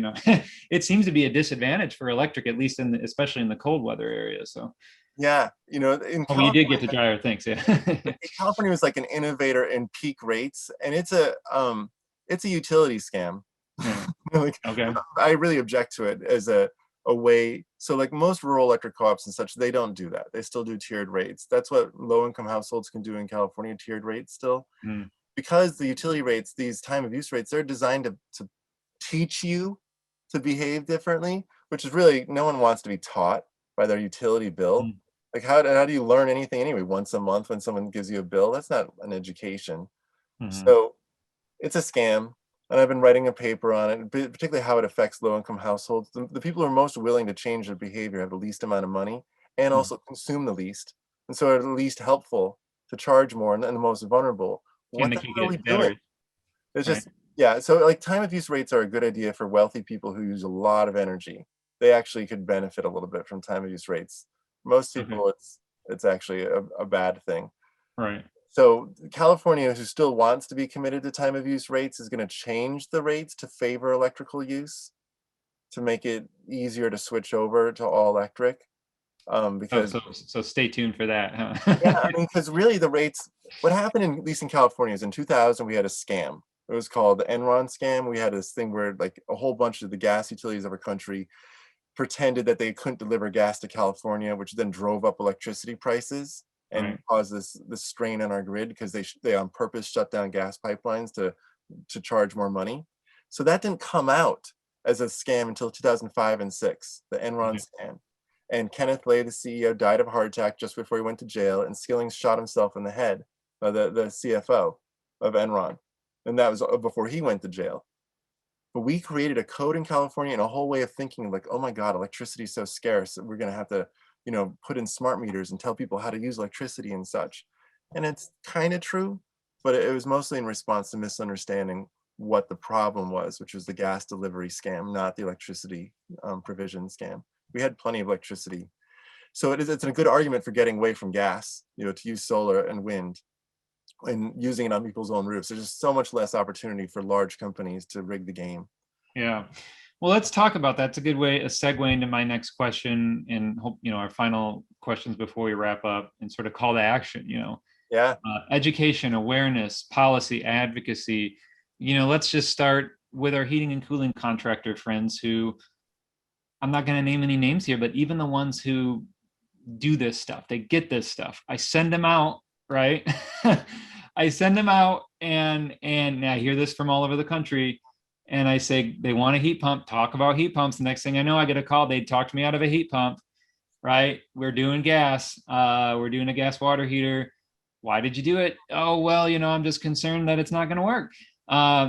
it seems to be a disadvantage for electric, at least especially in the cold weather area. So, Yeah, in oh, you did get California, to dryer, thanks. Yeah. California was like an innovator in peak rates, and it's a utility scam. Yeah. Like, Okay. I really object to it as a way. So like most rural electric co-ops and such, they don't do that. They still do tiered rates. That's what low income households can do in California, tiered rates still. Mm. Because the utility rates, these time of use rates, they're designed to teach you to behave differently, which is really, no one wants to be taught by their utility bill. Mm. Like how do you learn anything anyway? Once a month when someone gives you a bill, that's not an education. Mhm. So it's a scam. And I've been writing a paper on it, particularly how it affects low-income households. The people who are most willing to change their behavior have the least amount of money and Mm. also consume the least. And so are the least helpful to charge more, and the most vulnerable. And What they the could hell are we get doing? batteries, It's right? just, yeah. So like time of use rates are a good idea for wealthy people who use a lot of energy. They actually could benefit a little bit from time of use rates. Most Okay. people, it's actually a bad thing. Right. So California, who still wants to be committed to time of use rates, is going to change the rates to favor electrical use. to make it easier to switch over to all electric. Oh, Because so stay tuned for that, yeah, huh? I mean, because really the rates, what happened at least in California is in 2000 we had a scam. It was called the Enron scam. We had this thing where like a whole bunch of the gas utilities of our country pretended that they couldn't deliver gas to California, which then drove up electricity prices and Right. caused this strain on our grid because they on purpose shut down gas pipelines to charge more money. So that didn't come out as a scam until 2005 and 6, the Enron Okay. scam. And Kenneth Lay, the CEO, died of a heart attack just before he went to jail, and Skillings shot himself in the head, the CFO of Enron. And that was before he went to jail. But we created a code in California and a whole way of thinking like, oh my God, electricity is so scarce that we're going to have to, put in smart meters and tell people how to use electricity and such. And it's kind of true, but it was mostly in response to misunderstanding what the problem was, which was the gas delivery scam, not the electricity provision scam. We had plenty of electricity. So it's a good argument for getting away from gas, to use solar and wind and using it on people's own roofs. There's just so much less opportunity for large companies to rig the game. Yeah. Well, let's talk about that. It's a good way, a segue into my next question and hope, our final questions before we wrap up and sort of call to action, Yeah. education, awareness, policy, advocacy. Let's just start with our heating and cooling contractor friends who, I'm not going to name any names here, but even the ones who do this stuff, they get this stuff. I send them out, right? I send them out and I hear this from all over the country. And I say, they want a heat pump, talk about heat pumps. The next thing I know, I get a call. They talk to me out of a heat pump, right? We're doing gas. We're doing a gas water heater. Why did you do it? Oh, well, I'm just concerned that it's not going to work.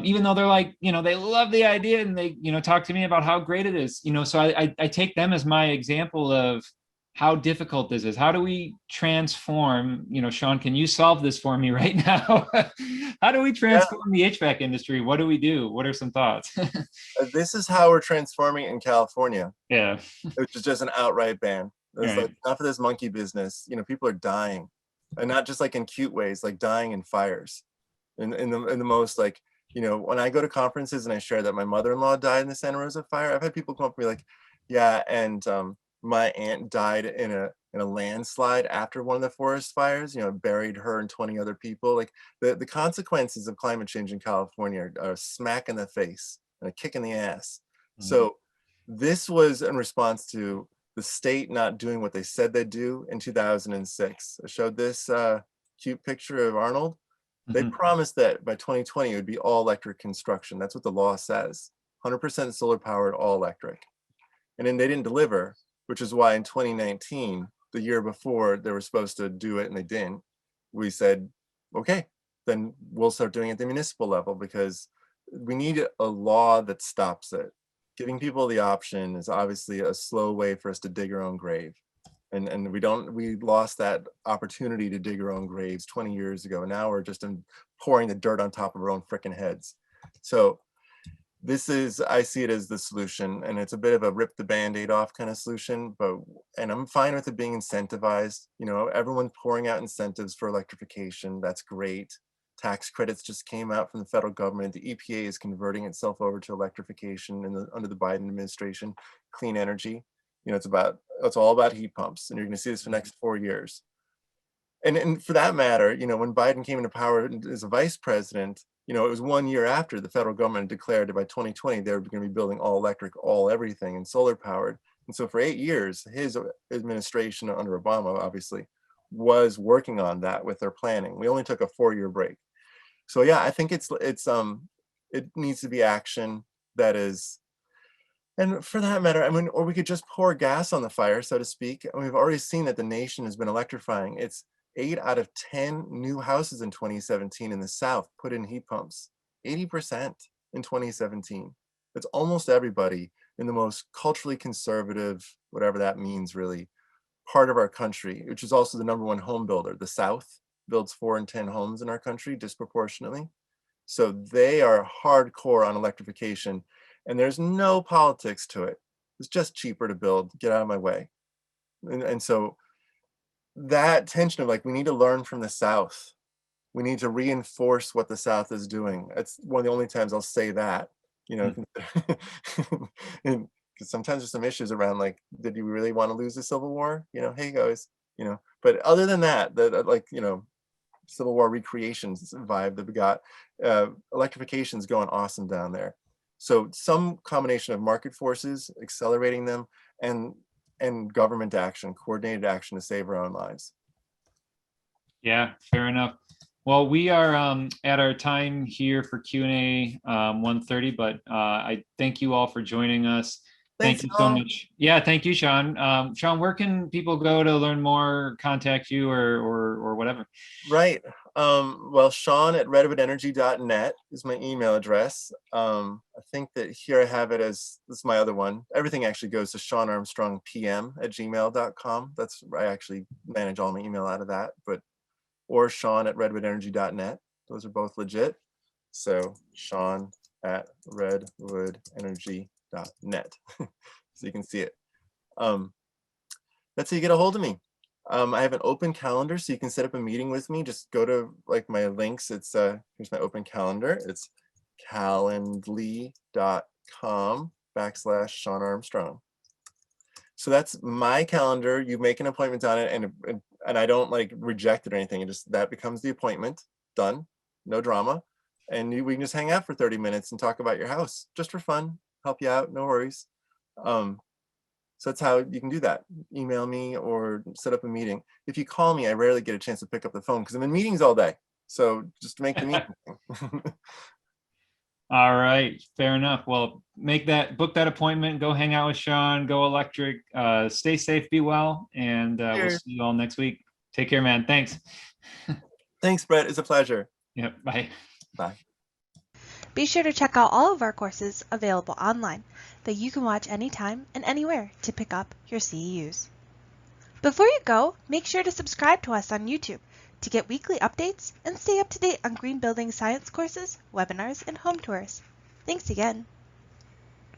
Even though they're like, they love the idea and they, talk to me about how great it is, so I take them as my example of how difficult this is. How do we transform, Sean, can you solve this for me right now? How do we Yeah. transform the HVAC industry? What do we do? What are some thoughts? This is how we're transforming in California, Yeah. which is just an outright ban. It's Right. like enough of this monkey business. People are dying, and not just like in cute ways, like dying in fires. In the most like, when I go to conferences and I share that my mother-in-law died in the Santa Rosa fire, I've had people come up to me like, yeah, and my aunt died in a landslide after one of the forest fires, buried her and 20 other people. Like the consequences of climate change in California are a smack in the face and a kick in the ass. Mhm. So this was in response to the state not doing what they said they'd do in 2006. I showed this cute picture of Arnold. They Mhm. promised that by 2020 it would be all electric construction. That's what the law says. 100% solar powered, all electric. And then they didn't deliver, which is why in 2019, the year before they were supposed to do it and they didn't, we said, okay, then we'll start doing it at the municipal level because we need a law that stops it. Giving people the option is obviously a slow way for us to dig our own grave. And we lost that opportunity to dig our own graves 20 years ago. Now we're just pouring the dirt on top of our own freaking heads. So I see it as the solution, and it's a bit of a rip the band-aid off kind of solution, and I'm fine with it being incentivized. Everyone's pouring out incentives for electrification. That's great. Tax credits just came out from the federal government. The EPA is converting itself over to electrification under the Biden administration, clean energy. It's all about heat pumps, and you're going to see this for the next 4 years. And for that matter, when Biden came into power as a vice president, it was 1 year after the federal government declared that by 2020 they were going to be building all electric, all everything, and solar powered. And so for 8 years, his administration under Obama, obviously, was working on that with their planning. We only took a 4-year break. So yeah, I think it needs to be action that is. And for that matter, I mean, or we could just pour gas on the fire, so to speak. And we've already seen that the nation has been electrifying. It's 8 out of 10 new houses in 2017 in the South put in heat pumps, 80% in 2017. It's almost everybody in the most culturally conservative, whatever that means really, part of our country, which is also the #1 home builder. The South builds 4 in 10 homes in our country disproportionately. So they are hardcore on electrification, and there's no politics to it. It's just cheaper to build, get out of my way. And so that tension of like, we need to learn from the South. We need to reinforce what the South is doing. It's one of the only times I'll say that, you know, Mhm. because because sometimes there's some issues around like, did you really want to lose the Civil War? Hey guys, but other than that, like, Civil War recreations vibe that we got, electrification is going awesome down there. So some combination of market forces accelerating them and government action, coordinated action to save our own lives. Yeah, fair enough. Well, we are at our time here for Q&A 1:30, but I thank you all for joining us. Thanks, Thank you so much. Yeah, thank you, Sean. Sean, where can people go to learn more, contact you, or whatever? Right. Well, Sean at redwoodenergy.net is my email address. I think that here I have it as, this is my other one. Everything actually goes to seanarmstrongpm@gmail.com. That's, I actually manage all my email out of that, or Sean at redwoodenergy.net. Those are both legit. So Sean at redwoodenergy.net. So you can see it. That's how you get a hold of me. I have an open calendar, so you can set up a meeting with me. Just go to like my links. It's here's my open calendar. It's calendly.com/Sean Armstrong. So that's my calendar. You make an appointment on it, and I don't like reject it or anything. It just, that becomes the appointment. Done. No drama. And we can just hang out for 30 minutes and talk about your house just for fun. Help you out. No worries. So that's how you can do that. Email me or set up a meeting. If you call me, I rarely get a chance to pick up the phone because I'm in meetings all day. So just make the meeting. All right, fair enough. Well, book that appointment, go hang out with Sean, go electric, stay safe, be well, and we'll see you all next week. Take care, man. Thanks. Thanks, Brett. It's a pleasure. Yep, bye. Bye. Be sure to check out all of our courses available online that you can watch anytime and anywhere to pick up your CEUs. Before you go, make sure to subscribe to us on YouTube to get weekly updates and stay up to date on green building science courses, webinars, and home tours. Thanks again.